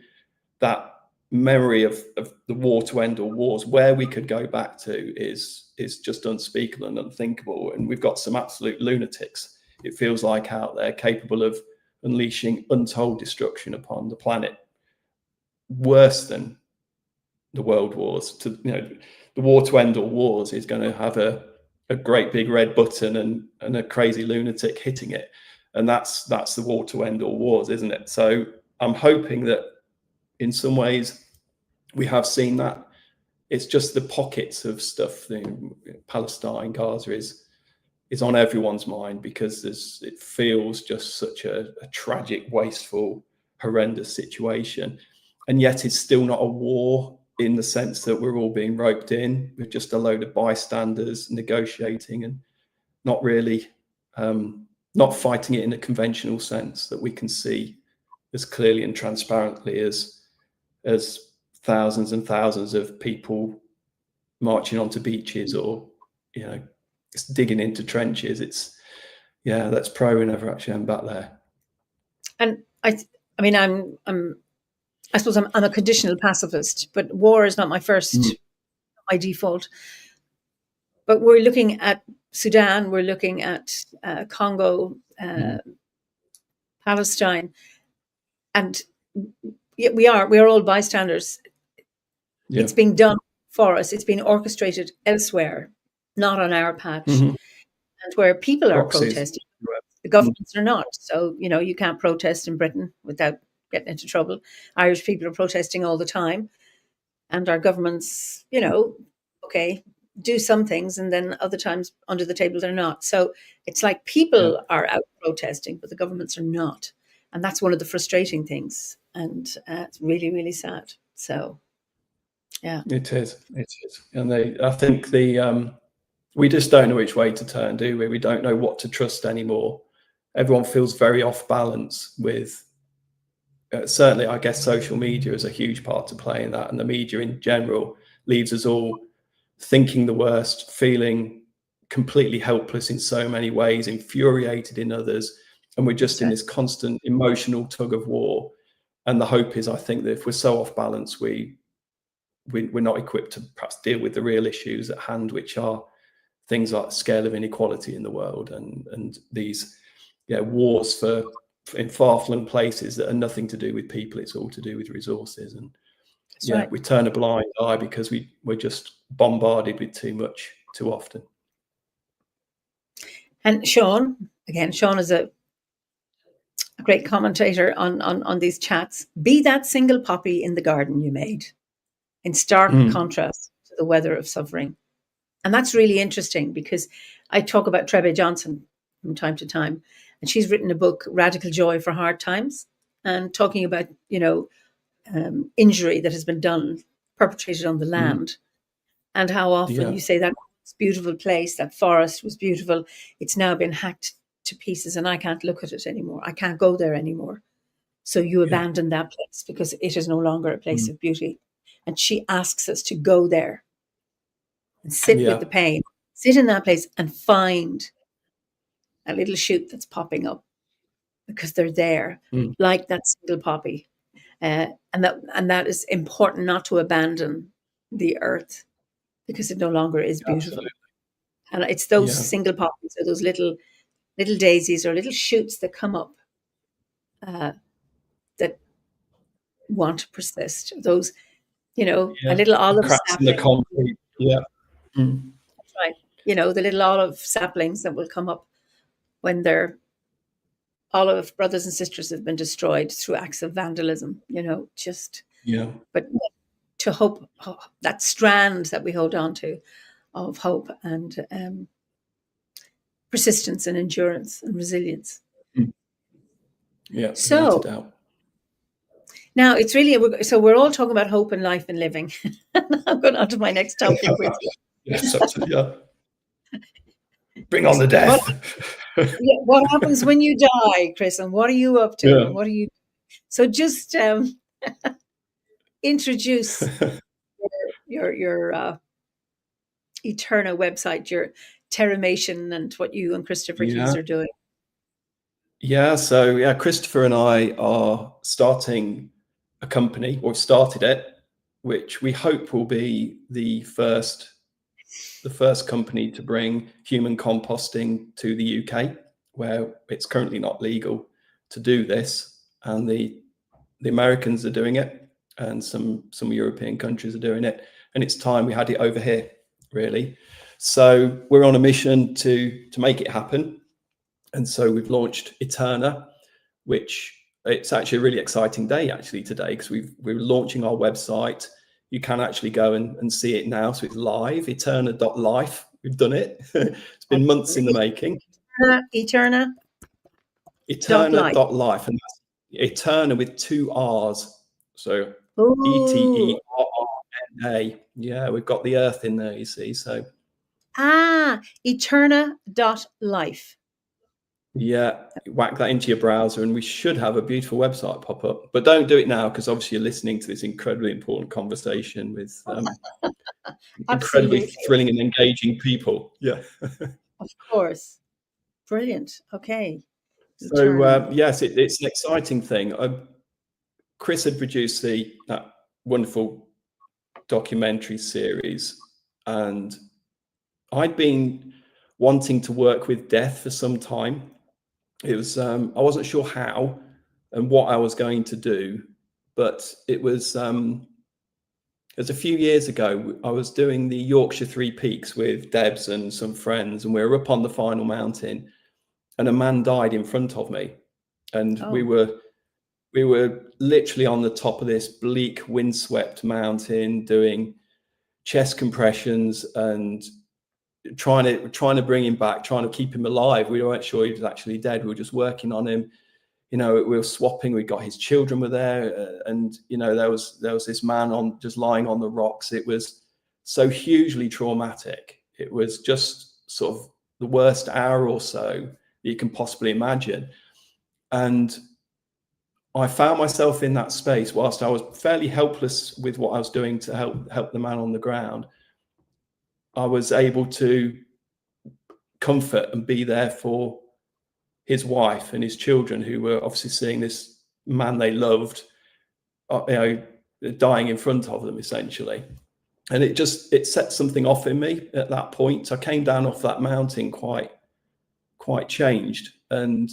that memory of the war to end all wars. Where we could go back to is just unspeakable and unthinkable. And we've got some absolute lunatics, it feels like, out there capable of unleashing untold destruction upon the planet, worse than the world wars. The war to end all wars is going to have a great big red button and a crazy lunatic hitting it, and that's the war to end all wars, isn't it? So I'm hoping that in some ways we have seen that. It's just the pockets of stuff. Palestine, Gaza is on everyone's mind because it feels just such a tragic, wasteful, horrendous situation. And yet it's still not a war in the sense that we're all being roped in with just a load of bystanders negotiating and not really, not fighting it in a conventional sense that we can see as clearly and transparently as thousands and thousands of people marching onto beaches or, just digging into trenches. That's pro and ever actually I'm back there. And I mean, I'm I suppose I'm a conditional pacifist, but war is not my first, my default. But we're looking at Sudan, we're looking at Congo, Palestine, and we are all bystanders. Yeah. It's being done for us. It's being orchestrated elsewhere, not on our patch. And where people are protesting, the governments are not. So, you can't protest in Britain without getting into trouble. Irish people are protesting all the time. And our governments, okay, do some things, and then other times under the table they're not. So it's like people are out protesting, but the governments are not. And that's one of the frustrating things. And it's really, really sad. So, yeah. It is. And I think we just don't know which way to turn, do we? We don't know what to trust anymore. Everyone feels very off balance with, certainly, I guess social media is a huge part to play in that. And the media in general leaves us all thinking the worst, feeling completely helpless in so many ways, infuriated in others. And we're just in this constant emotional tug of war. And the hope is, I think, that if we're so off balance, we're not equipped to perhaps deal with the real issues at hand, which are things like the scale of inequality in the world and these wars in far-flung places that are nothing to do with people. It's all to do with resources. And we turn a blind eye because we're just bombarded with too much too often. And Sean is a great commentator on these chats. Be that single poppy in the garden you made, in stark contrast to the weather of suffering. And that's really interesting because I talk about Trebe Johnson from time to time, and she's written a book, Radical Joy for Hard Times, and talking about, injury that has been done, perpetrated on the land, and how often you say that beautiful place, that forest was beautiful. It's now been hacked to pieces and I can't look at it anymore. I can't go there anymore. So you abandon that place because it is no longer a place of beauty. And she asks us to go there and sit with the pain, sit in that place and find a little shoot that's popping up because they're there, like that single poppy. And that is important, not to abandon the earth because it no longer is beautiful. Absolutely. And it's those single poppies or those little daisies or little shoots that come up that want to persist. Those, a little olive sapling. In the concrete. Yeah. That's right. The little olive saplings that will come up when their olive brothers and sisters have been destroyed through acts of vandalism, but to hope, that strand that we hold on to of hope and persistence and endurance and resilience. Yeah. So now it's really, so we're all talking about hope and life and living. I'm going on to my next topic with you. Yes, absolutely. Bring on the death. What happens when you die, Chris? And what are you up to? And what are you? So just introduce your Eterna website, your Terramation, and what you and Christopher Hughes are doing. So Christopher and I are starting a company, or started it, which we hope will be the first company to bring human composting to the UK, where it's currently not legal to do this, and the Americans are doing it, and some European countries are doing it, and it's time we had it over here, really. So we're on a mission to make it happen, and so we've launched Eterna, which it's actually a really exciting day actually today, because we're launching our website. You can actually go and see it now. So it's live, eterna.life. We've done it. It's been months in the making. Eterna.life. And that's Eterna with 2 R's. So Eterna. Yeah, we've got the earth in there, you see. So Eterna.life. Yeah, whack that into your browser and we should have a beautiful website pop up. But don't do it now, because obviously you're listening to this incredibly important conversation with incredibly thrilling and engaging people. Yeah. Of course. Brilliant. Okay. So yes, it's an exciting thing. Chris had produced that wonderful documentary series, and I'd been wanting to work with death for some time. It was I wasn't sure how and what I was going to do, but it was a few years ago. I was doing the Yorkshire Three Peaks with Debs and some friends, and we were up on the final mountain, and a man died in front of me, and we were literally on the top of this bleak, windswept mountain doing chest compressions and trying to bring him back, trying to keep him alive. We weren't sure he was actually dead. We were just working on him. We were swapping. We got his children were there, and there was this man just lying on the rocks. It was so hugely traumatic. It was just sort of the worst hour or so that you can possibly imagine. And I found myself in that space whilst I was fairly helpless with what I was doing to help the man on the ground. I was able to comfort and be there for his wife and his children, who were obviously seeing this man they loved, dying in front of them, essentially. And it set something off in me at that point. I came down off that mountain quite changed, and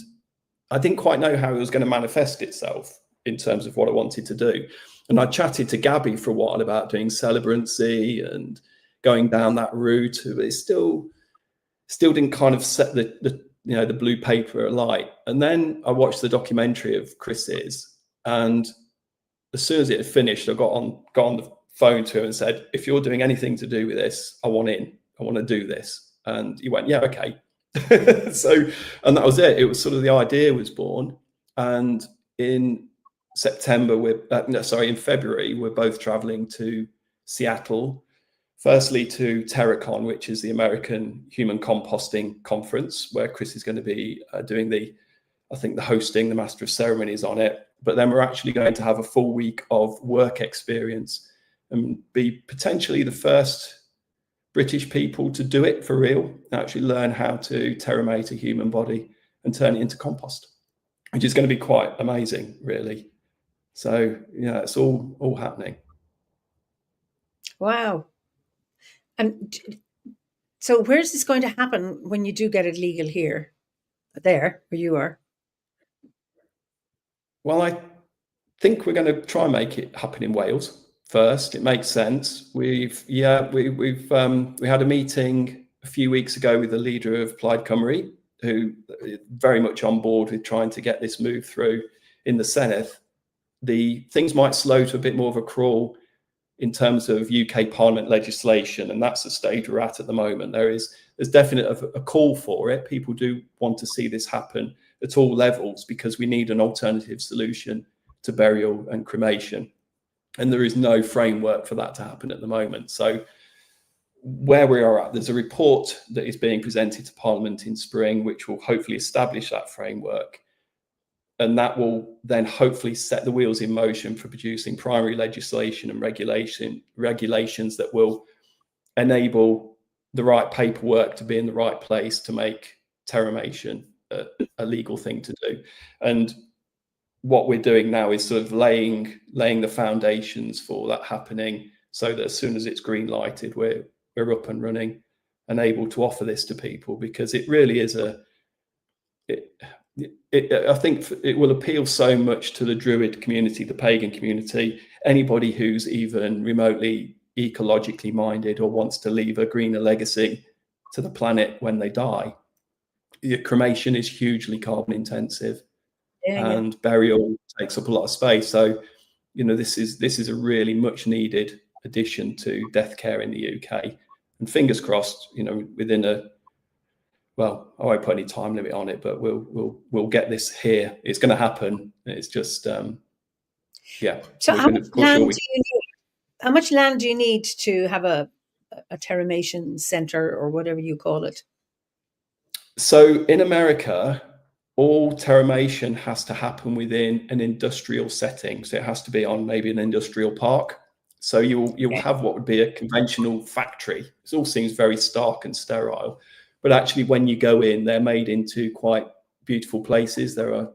I didn't quite know how it was going to manifest itself in terms of what I wanted to do. And I chatted to Gabby for a while about doing celebrancy and going down that route. It still didn't kind of set the blue paper alight. And then I watched the documentary of Chris's, and as soon as it had finished, I got on the phone to him and said, "If you're doing anything to do with this, I want in. I want to do this." And he went, "Yeah, okay." And that was it. It was sort of the idea was born. And in in February, we're both traveling to Seattle, firstly to Terracon, which is the American Human Composting Conference, where Chris is going to be doing the hosting, the Master of Ceremonies on it. But then we're actually going to have a full week of work experience and be potentially the first British people to do it for real, actually learn how to terramate a human body and turn it into compost, which is going to be quite amazing, really. So, it's all happening. Wow. And so where's this going to happen when you do get it legal here? There, where you are? Well, I think we're going to try and make it happen in Wales first. It makes sense. We had a meeting a few weeks ago with the leader of Plaid Cymru, who is very much on board with trying to get this move through in the Senedd. The things might slow to a bit more of a crawl in terms of UK Parliament legislation, and that's the stage we're at the moment. There's definitely a call for it. People do want to see this happen at all levels because we need an alternative solution to burial and cremation. And there is no framework for that to happen at the moment. So where we are at, there's a report that is being presented to Parliament in spring, which will hopefully establish that framework. And that will then hopefully set the wheels in motion for producing primary legislation and regulations that will enable the right paperwork to be in the right place to make terramation a legal thing to do. And what we're doing now is sort of laying the foundations for that happening, so that as soon as it's green lighted, we're up and running and able to offer this to people, because it really is I think it will appeal so much to the Druid community, the pagan community, anybody who's even remotely ecologically minded or wants to leave a greener legacy to the planet when they die. Cremation is hugely carbon intensive. And burial takes up a lot of space. So, this is a really much needed addition to death care in the UK. And fingers crossed, within I won't put any time limit on it, but we'll get this here. It's going to happen. It's just, So how much land do you need to have a terramation center, or whatever you call it? So in America, all terramation has to happen within an industrial setting. So it has to be on maybe an industrial park. So you'll have what would be a conventional factory. It all seems very stark and sterile, but actually when you go in, they're made into quite beautiful places. There are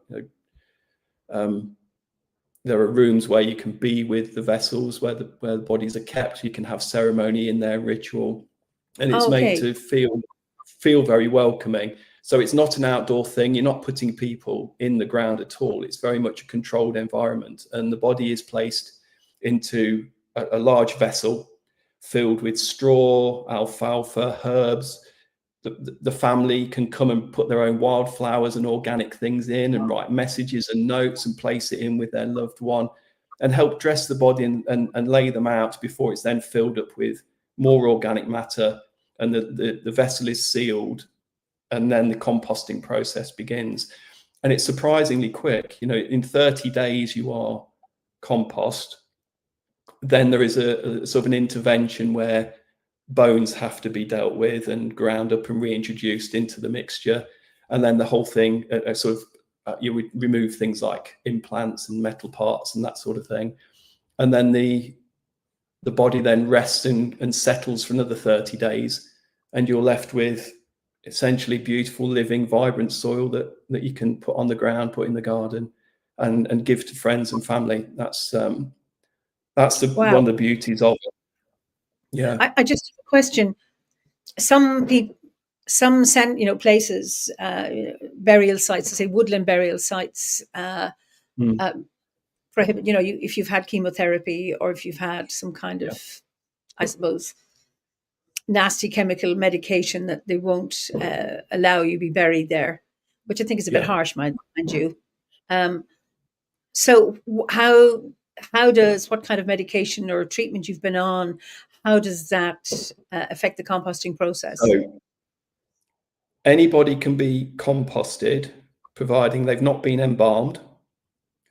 there are rooms where you can be with the vessels, where the bodies are kept. You can have ceremony in their ritual, and it's made to feel very welcoming. So it's not an outdoor thing. You're not putting people in the ground at all. It's very much a controlled environment, and the body is placed into a large vessel filled with straw, alfalfa, herbs. The family can come and put their own wildflowers and organic things in, and write messages and notes and place it in with their loved one, and help dress the body and lay them out before it's then filled up with more organic matter, and the vessel is sealed, and then the composting process begins. And it's surprisingly quick. In 30 days you are compost. Then there is a sort of an intervention where bones have to be dealt with and ground up and reintroduced into the mixture, and then the whole thing you would remove things like implants and metal parts and that sort of thing, and then the body then rests and settles for another 30 days, and you're left with essentially beautiful, living, vibrant soil that you can put on the ground, put in the garden, and give to friends and family. That's one of the beauties of it. Yeah. I just have a question. Some people, places, burial sites, say woodland burial sites, prohibit, if you've had chemotherapy or if you've had some kind of, I suppose, nasty chemical medication, that they won't allow you be buried there, which I think is a bit harsh, mind you. So what kind of medication or treatment you've been on, how does that affect the composting process? So anybody can be composted, providing they've not been embalmed.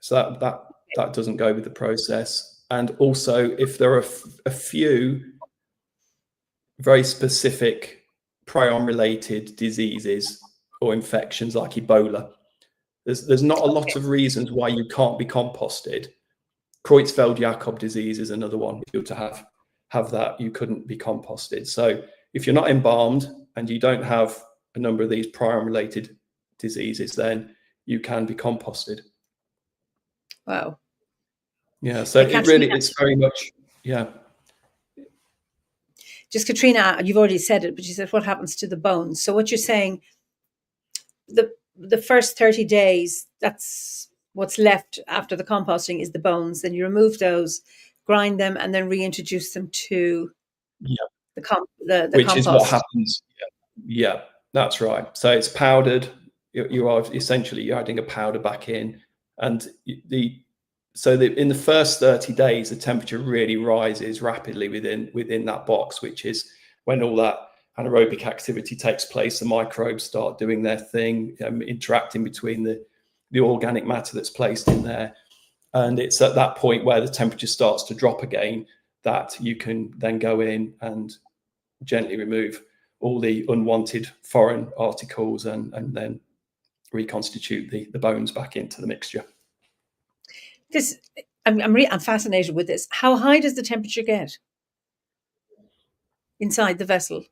So that doesn't go with the process. And also, if there are a few very specific prion-related diseases or infections like Ebola, there's not a lot of reasons why you can't be composted. Creutzfeldt-Jakob disease is another one. If you were to have that, you couldn't be composted. So if you're not embalmed and you don't have a number of these prion-related diseases, then you can be composted. Wow. Yeah. So it's very much, yeah. Just Katrina, you've already said it, but you said what happens to the bones. So what you're saying, the first 30 days, that's what's left after the composting is the bones. Then you remove those, grind them, and then reintroduce them to the compost. Which is what happens. Yeah, that's right. So it's powdered. You are essentially, you're adding a powder back in, and in the first 30 days, the temperature really rises rapidly within that box, which is when all that anaerobic activity takes place. The microbes start doing their thing, interacting between the organic matter that's placed in there. And it's at that point where the temperature starts to drop again that you can then go in and gently remove all the unwanted foreign articles and then reconstitute the bones back into the mixture. I'm fascinated with this. How high does the temperature get inside the vessel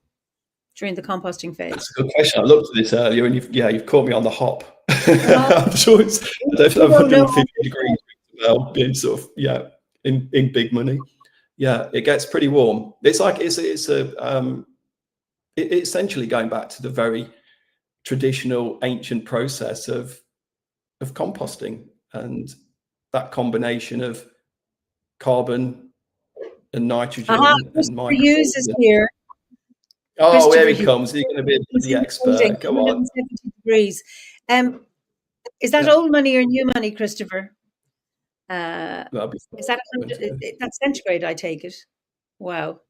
during the composting phase? That's a good question. I looked at this earlier, and you've caught me on the hop. I'm sure it's 150 degrees. Well, being sort of in big money. Yeah, it gets pretty warm. It's like it's essentially going back to the very traditional ancient process of composting, and that combination of carbon and nitrogen and microbes. Is here. Oh, here he comes. He's going to be the expert. Go on. 170 degrees. Is that old money or new money, Christopher? Is that that's centigrade? I take it. Wow.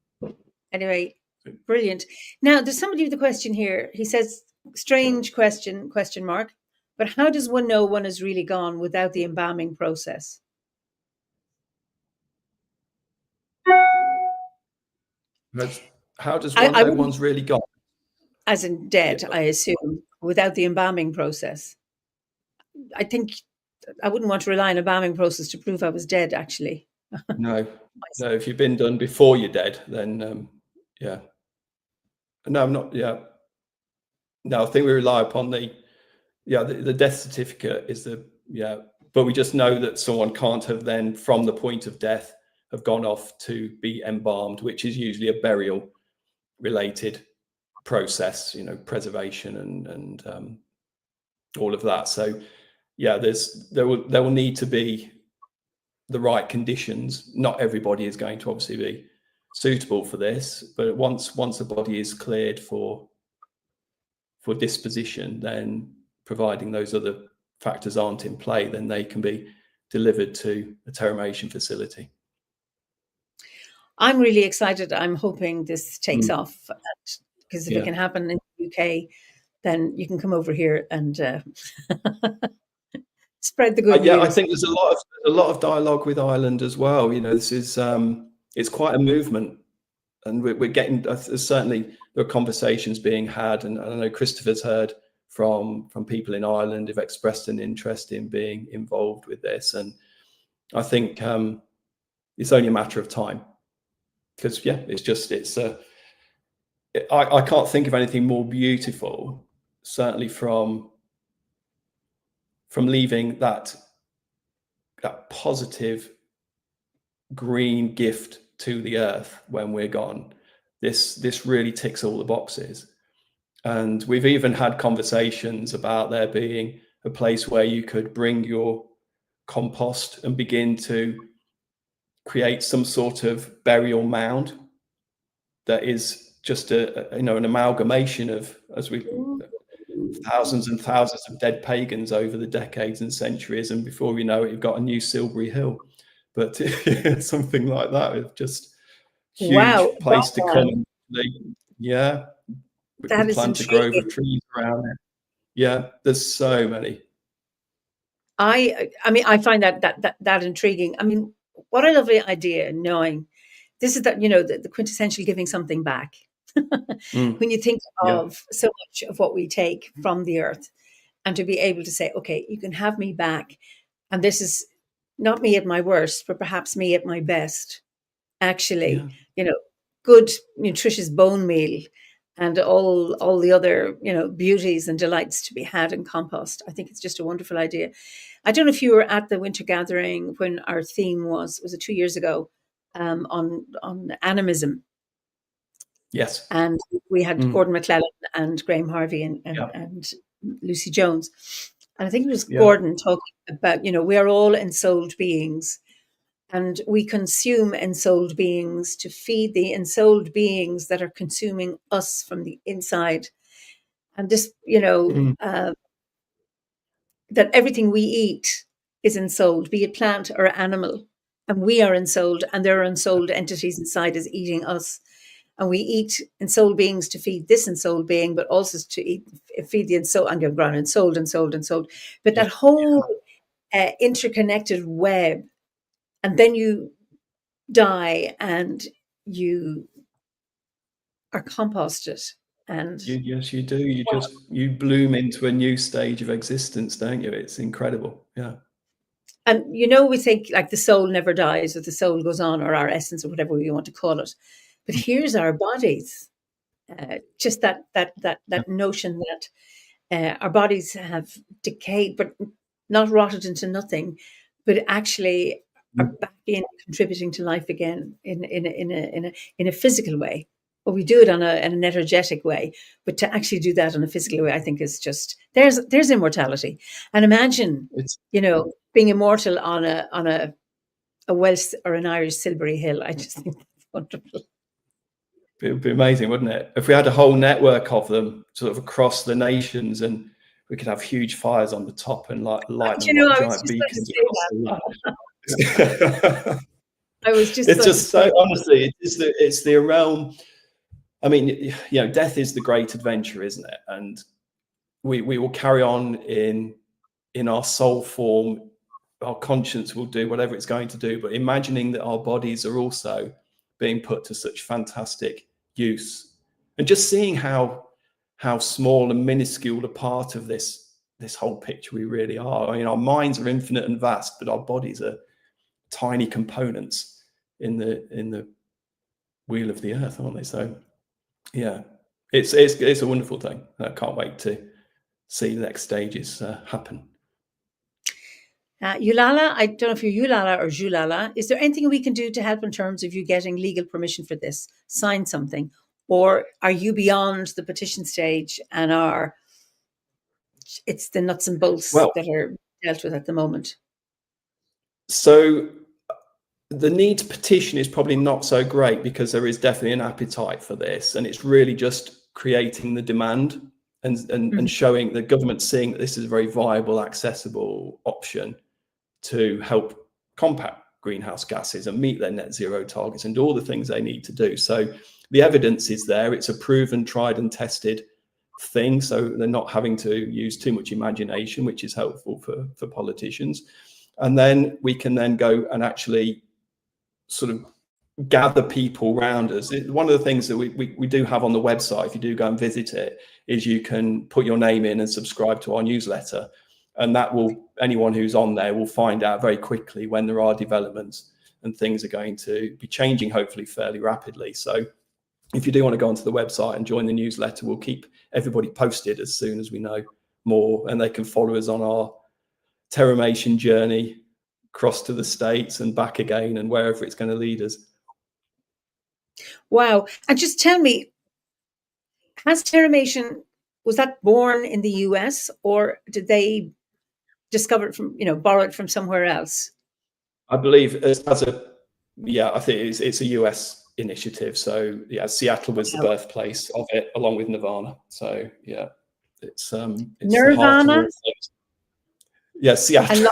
Anyway, brilliant. Now, there's somebody with a question here. He says, "Strange question? ? But how does one know one is really gone without the embalming process?" How does one know one's really gone? As in dead, I assume, without the embalming process. I think I wouldn't want to rely on a embalming process to prove I was dead, actually. No, if you've been done before you're dead, then yeah. No, I'm not. Yeah. No, I think we rely upon the death certificate is but we just know that someone can't have then, from the point of death, have gone off to be embalmed, which is usually a burial related process, you know, preservation and all of that. So yeah, there will need to be the right conditions. Not everybody is going to obviously be suitable for this, but once a body is cleared for disposition, then providing those other factors aren't in play, then they can be delivered to a terramation facility. I'm really excited. I'm hoping this takes off, because if it can happen in the UK, then you can come over here and spread the good news. Yeah, I think there's a lot of dialogue with Ireland as well. You know, this is it's quite a movement, and we're getting certainly there are conversations being had, and I know Christopher's heard from people in Ireland who've expressed an interest in being involved with this, and I think it's only a matter of time, because yeah, I can't think of anything more beautiful, certainly from leaving that positive green gift to the earth when we're gone. This really ticks all the boxes. And we've even had conversations about there being a place where you could bring your compost and begin to create some sort of burial mound that is just an amalgamation of, as we thousands and thousands of dead pagans over the decades and centuries, and before you know it, you've got a new Silbury Hill. But something like that, with just huge place to come. Yeah, we could plant a grove of trees around it. Yeah, there's so many. I mean, I find that intriguing. I mean, what a lovely idea, knowing this is that, you know, the quintessential giving something back. When you think of so much of what we take from the earth, and to be able to say, okay, you can have me back, and this is not me at my worst, but perhaps me at my best. Actually, you know, good nutritious bone meal and all the other, you know, beauties and delights to be had in compost. I think it's just a wonderful idea. I don't know if you were at the winter gathering when our theme was it 2 years ago, on animism. Yes. And we had Gordon McClellan and Graham Harvey and Lucy Jones. And I think it was Gordon talking about, you know, we are all ensouled beings, and we consume ensouled beings to feed the ensouled beings that are consuming us from the inside. And this, you know, that everything we eat is ensouled, be it plant or animal. And we are ensouled, and there are ensouled entities inside us eating us. And we eat ensouled beings to feed this ensouled being, but also to feed the ensouled, underground, ensouled. But that whole interconnected web, and then you die and you are composted. And yes, you do. You bloom into a new stage of existence, don't you? It's incredible. Yeah. And, you know, we think like the soul never dies, or the soul goes on, or our essence, or whatever you want to call it. But here's our bodies. Just that notion that our bodies have decayed, but not rotted into nothing, but actually are back in contributing to life again in a physical way. Well, we do it in an energetic way, but to actually do that in a physical way, I think is just there's immortality. And imagine, you know, being immortal on a Welsh or an Irish Silbury Hill. I just think that's wonderful. It would be amazing, wouldn't it? If we had a whole network of them sort of across the nations, and we could have huge fires on the top and light them like giant beacons across the I was just it's just so, honestly, it's the realm. I mean, you know, death is the great adventure, isn't it? And we will carry on in our soul form. Our conscience will do whatever it's going to do, but imagining that our bodies are also being put to such fantastic use, and just seeing how small and minuscule a part of this whole picture we really are. I mean, our minds are infinite and vast, but our bodies are tiny components in the wheel of the earth, aren't they? So yeah, it's a wonderful thing. I can't wait to see the next stages happen. Yulala, I don't know if you're Yulala or Julala. Is there anything we can do to help in terms of you getting legal permission for this? Sign something. Or are you beyond the petition stage and it's the nuts and bolts Well, that are dealt with at the moment? so the need to petition is probably not so great because there is definitely an appetite for this, and it's really just creating the demand and showing the government seeing that this is a very viable, accessible option to help combat greenhouse gases and meet their net zero targets and do all the things they need to do. So the evidence is there. It's a proven, tried and tested thing. So they're not having to use too much imagination, which is helpful for politicians. And then we can then go and actually sort of gather people around us. One of the things that we do have on the website, if you do go and visit it, is you can put your name in and subscribe to our newsletter. And that will, anyone who's on there will find out very quickly when there are developments and things are going to be changing, hopefully fairly rapidly. So if you do want to go onto the website and join the newsletter, we'll keep everybody posted as soon as we know more, and they can follow us on our Terramation journey across to the States and back again and wherever it's going to lead us. Wow. And just tell me, has Terramation, was that born in the US or did they discover it from, borrow it from somewhere else? I believe I think it's a US initiative. So yeah, Seattle was the birthplace of it, along with Nirvana. So yeah, it's Nirvana? The heart of all things. Yeah, Seattle.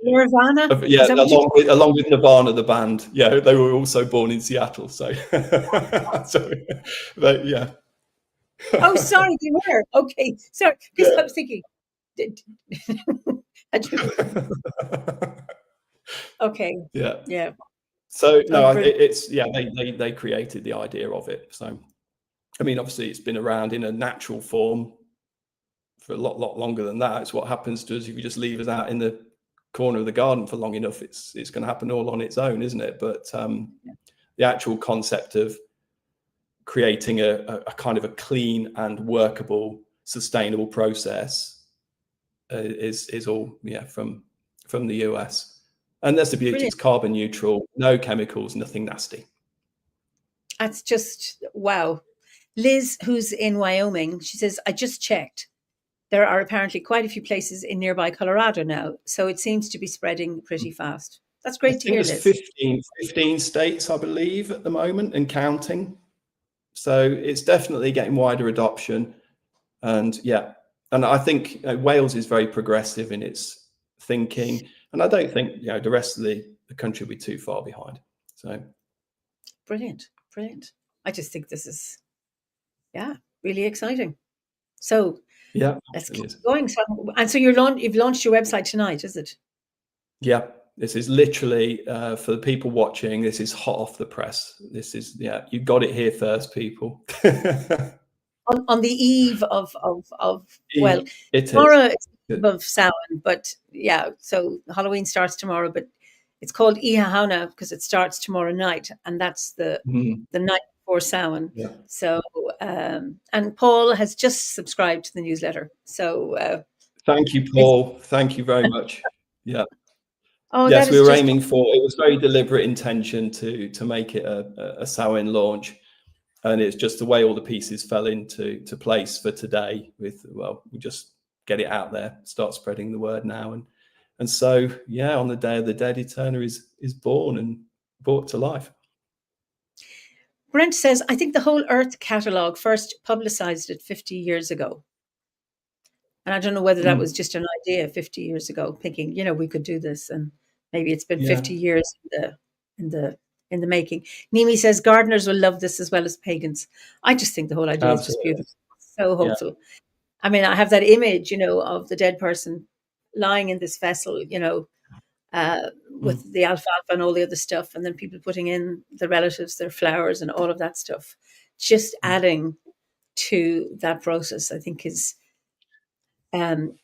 Nirvana? Yeah, along with Nirvana, the band. Yeah, they were also born in Seattle. So, yeah. Oh, sorry, they were. Okay, sorry, because I was thinking. Okay. Yeah. So no, they created the idea of it. So, I mean, obviously, it's been around in a natural form for a lot longer than that. It's what happens to us if you just leave us out in the corner of the garden for long enough. It's going to happen all on its own, isn't it? But the actual concept of creating a kind of a clean and workable, sustainable process is all from the US. And that's the beauty. Brilliant. It's carbon neutral, no chemicals, nothing nasty. That's just wow. Liz, who's in Wyoming, she says, I just checked. There are apparently quite a few places in nearby Colorado now, so it seems to be spreading pretty fast. That's great to hear, Liz. 15 states, I believe, at the moment and counting. So it's definitely getting wider adoption. And I think Wales is very progressive in its thinking. And I don't think the rest of the country will be too far behind. So brilliant. I just think this is, really exciting. So let's keep going. So you've launched your website tonight, is it? Yeah, this is literally for the people watching. This is hot off the press. This is you got it here first, people. on the eve of well, tomorrow is of Samhain, but so Halloween starts tomorrow, but it's called Ihahauna because it starts tomorrow night, and that's the night before Samhain. Yeah. So and Paul has just subscribed to the newsletter. So thank you, Paul. Thank you very much. Yeah. Oh, yes, we were aiming for. It was very deliberate intention to make it a Samhain launch. And it's just the way all the pieces fell into place for today. We just get it out there, start spreading the word now, and so on the Day of the Dead, Eterna is born and brought to life. Brent says, I think the whole Earth catalogue first publicised it 50 years ago, and I don't know whether that was just an idea 50 years ago, thinking we could do this, and maybe it's been 50 years in the making. Nimi says gardeners will love this as well as pagans. I just think the whole idea is just beautiful. So hopeful. Yeah. I mean, I have that image, of the dead person lying in this vessel, with the alfalfa and all the other stuff, and then people putting in the relatives, their flowers and all of that stuff. Just adding to that process, I think is, that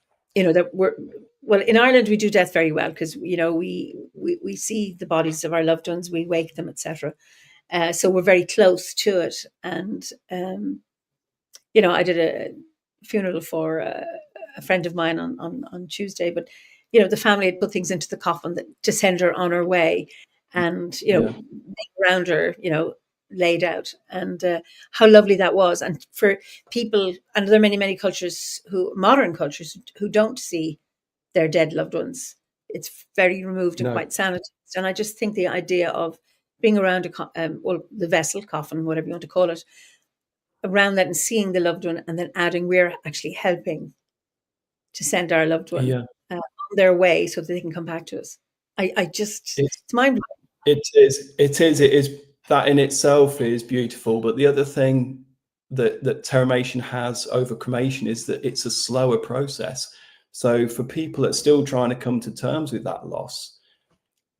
in Ireland we do death very well because we see the bodies of our loved ones, we wake them, etc. So we're very close to it, and I did a funeral for a friend of mine on Tuesday, but you know, the family had put things into the coffin to send her on her way, and you know, around her, you know, laid out, and how lovely that was. And for people, and there are many cultures, modern cultures, who don't see their dead loved ones. It's very removed and quite sanitized. And I just think the idea of being around the vessel, coffin, whatever you want to call it, around that and seeing the loved one, and then adding, we're actually helping to send our loved one on their way so that they can come back to us. It's mind blowing. It is. That in itself is beautiful. But the other thing that terramation has over cremation is that it's a slower process. So for people that are still trying to come to terms with that loss,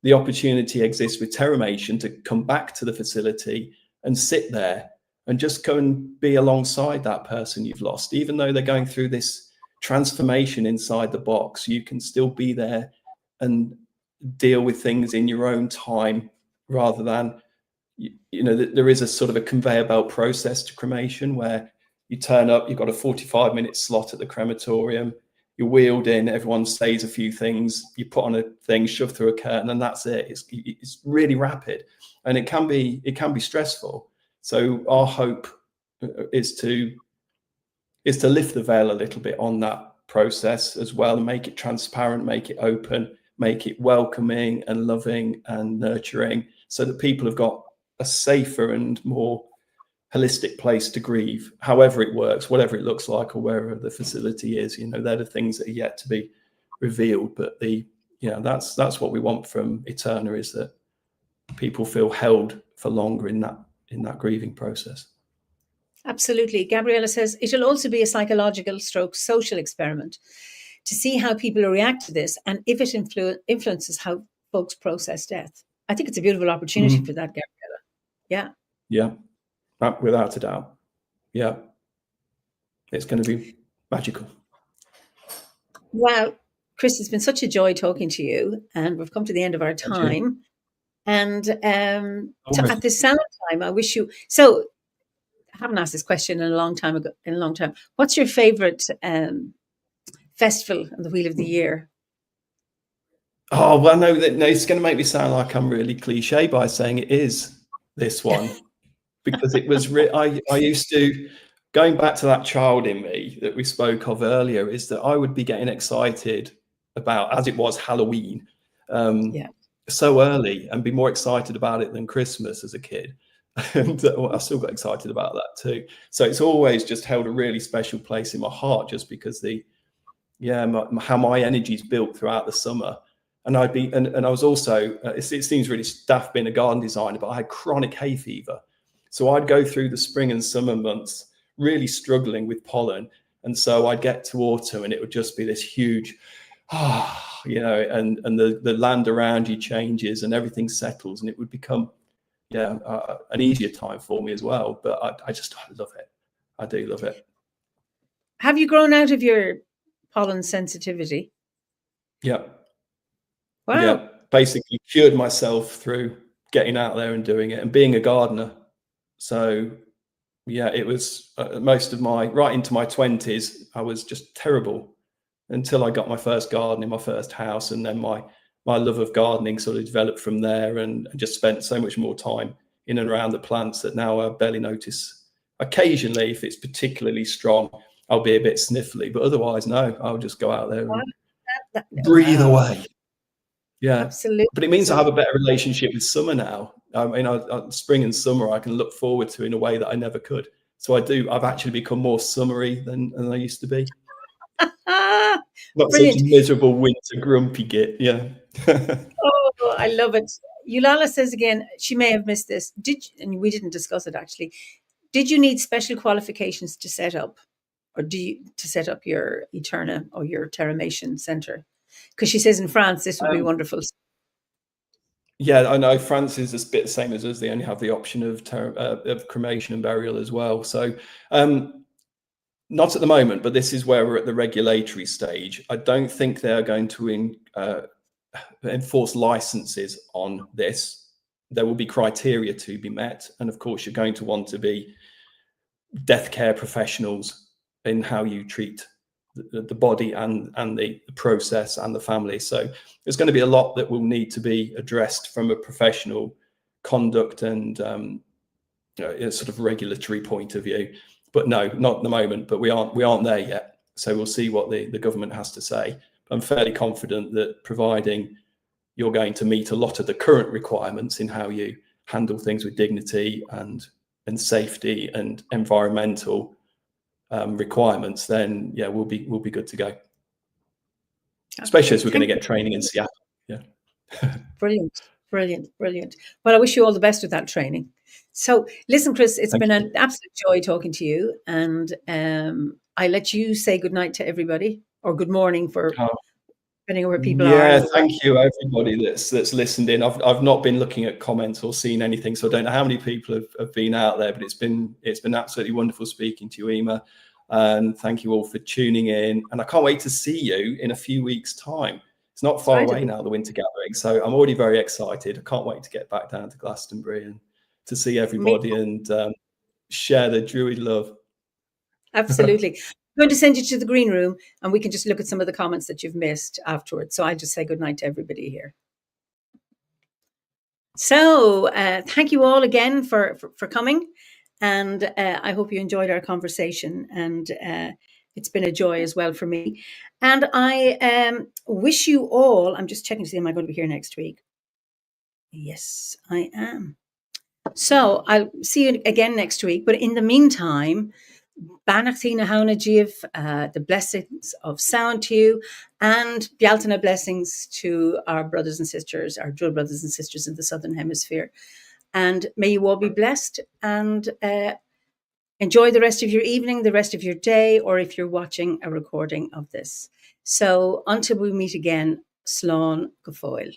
the opportunity exists with terramation to come back to the facility and sit there and just go and be alongside that person you've lost. Even though they're going through this transformation inside the box, you can still be there and deal with things in your own time, rather than, you know, there is a sort of a conveyor belt process to cremation where you turn up, you've got a 45-minute slot at the crematorium, you're wheeled in, everyone says a few things, you put on a thing, shove through a curtain, and that's it. It's really rapid, and it can be stressful. So our hope is to lift the veil a little bit on that process as well, and make it transparent, make it open, make it welcoming and loving and nurturing, so that people have got a safer and more holistic place to grieve, however it works, whatever it looks like, or wherever the facility is. You know, they're the things that are yet to be revealed. But that's what we want from Eterna, is that people feel held for longer in that grieving process. Absolutely. Gabriella says it'll also be a psychological / social experiment to see how people react to this, and if it influences how folks process death. I think it's a beautiful opportunity for that, Gabriella. Yeah. Yeah. Without a doubt. Yeah. It's going to be magical. Wow. Chris, it's been such a joy talking to you, and we've come to the end of our time. And at this sound time, I wish you, so I haven't asked this question in a long time. What's your favorite festival on the Wheel of the Year? Oh, well, no, it's going to make me sound like I'm really cliche by saying it is this one, because it was, I used to, going back to that child in me that we spoke of earlier, is that I would be getting excited about, as it was Halloween, so early, and be more excited about it than Christmas as a kid. And I still got excited about that too. So it's always just held a really special place in my heart, just because how my energy's built throughout the summer. And I was also, it seems really daft being a garden designer, but I had chronic hay fever. So I'd go through the spring and summer months really struggling with pollen. And so I'd get to autumn and it would just be this huge, you know, and the land around you changes and everything settles, and it would become, an easier time for me as well. But I love it. I do love it. Have you grown out of your pollen sensitivity? Yeah. Wow. Yeah. Basically cured myself through getting out there and doing it and being a gardener. So yeah, it was most of right into my 20s, I was just terrible until I got my first garden in my first house. And then my love of gardening sort of developed from there, and just spent so much more time in and around the plants that now I barely notice. Occasionally, if it's particularly strong, I'll be a bit sniffly, but otherwise, no, I'll just go out there and breathe away. Yeah, absolutely. But it means I have a better relationship with summer now. I mean, spring and summer I can look forward to in a way that I never could. So I've actually become more summery than I used to be. Not brilliant. such a miserable winter grumpy git. Yeah. Oh, I love it. Yulala says again, she may have missed this. And we didn't discuss it actually. Did you need special qualifications to set up, to set up your Eterna or your Terramation Centre? Because she says in France this would be wonderful. Yeah, I know France is a bit the same as us. They only have the option of cremation and burial as well. So not at the moment, but this is where we're at the regulatory stage. I don't think they're going to enforce licenses on this. There will be criteria to be met. And of course, you're going to want to be death care professionals in how you treat the body and the process and the family. So there's going to be a lot that will need to be addressed from a professional conduct and a sort of regulatory point of view. But no, not at the moment. But we aren't there yet. So we'll see what the government has to say. I'm fairly confident that providing you're going to meet a lot of the current requirements in how you handle things with dignity and safety and environmental requirements, then yeah, we'll be good to go. Especially as we're going to get training in Seattle. Yeah. Brilliant. Well, I wish you all the best with that training. So listen, Chris, it's been an absolute joy talking to you, and I let you say good night to everybody, or good morning for depending on where people are. Yeah, thank you everybody that's listened in. I've not been looking at comments or seen anything, so I don't know how many people have been out there, but it's been absolutely wonderful speaking to you, Eimear, and thank you all for tuning in. And I can't wait to see you in a few weeks' time. It's not far away now, the Winter Gathering, so I'm already very excited. I can't wait to get back down to Glastonbury and to see everybody and share the Druid love. Absolutely. I'm going to send you to the green room and we can just look at some of the comments that you've missed afterwards. So I just say good night to everybody here. So thank you all again for coming. And I hope you enjoyed our conversation. And it's been a joy as well for me. And I wish you all, I'm just checking to see, am I going to be here next week? Yes, I am. So I'll see you again next week. But in the meantime, Banachtina Hauna Jiv, the blessings of sound to you, and Bialtana blessings to our brothers and sisters, our Druid brothers and sisters in the Southern Hemisphere. And may you all be blessed and enjoy the rest of your evening, the rest of your day, or if you're watching a recording of this. So until we meet again, Slán go fóill.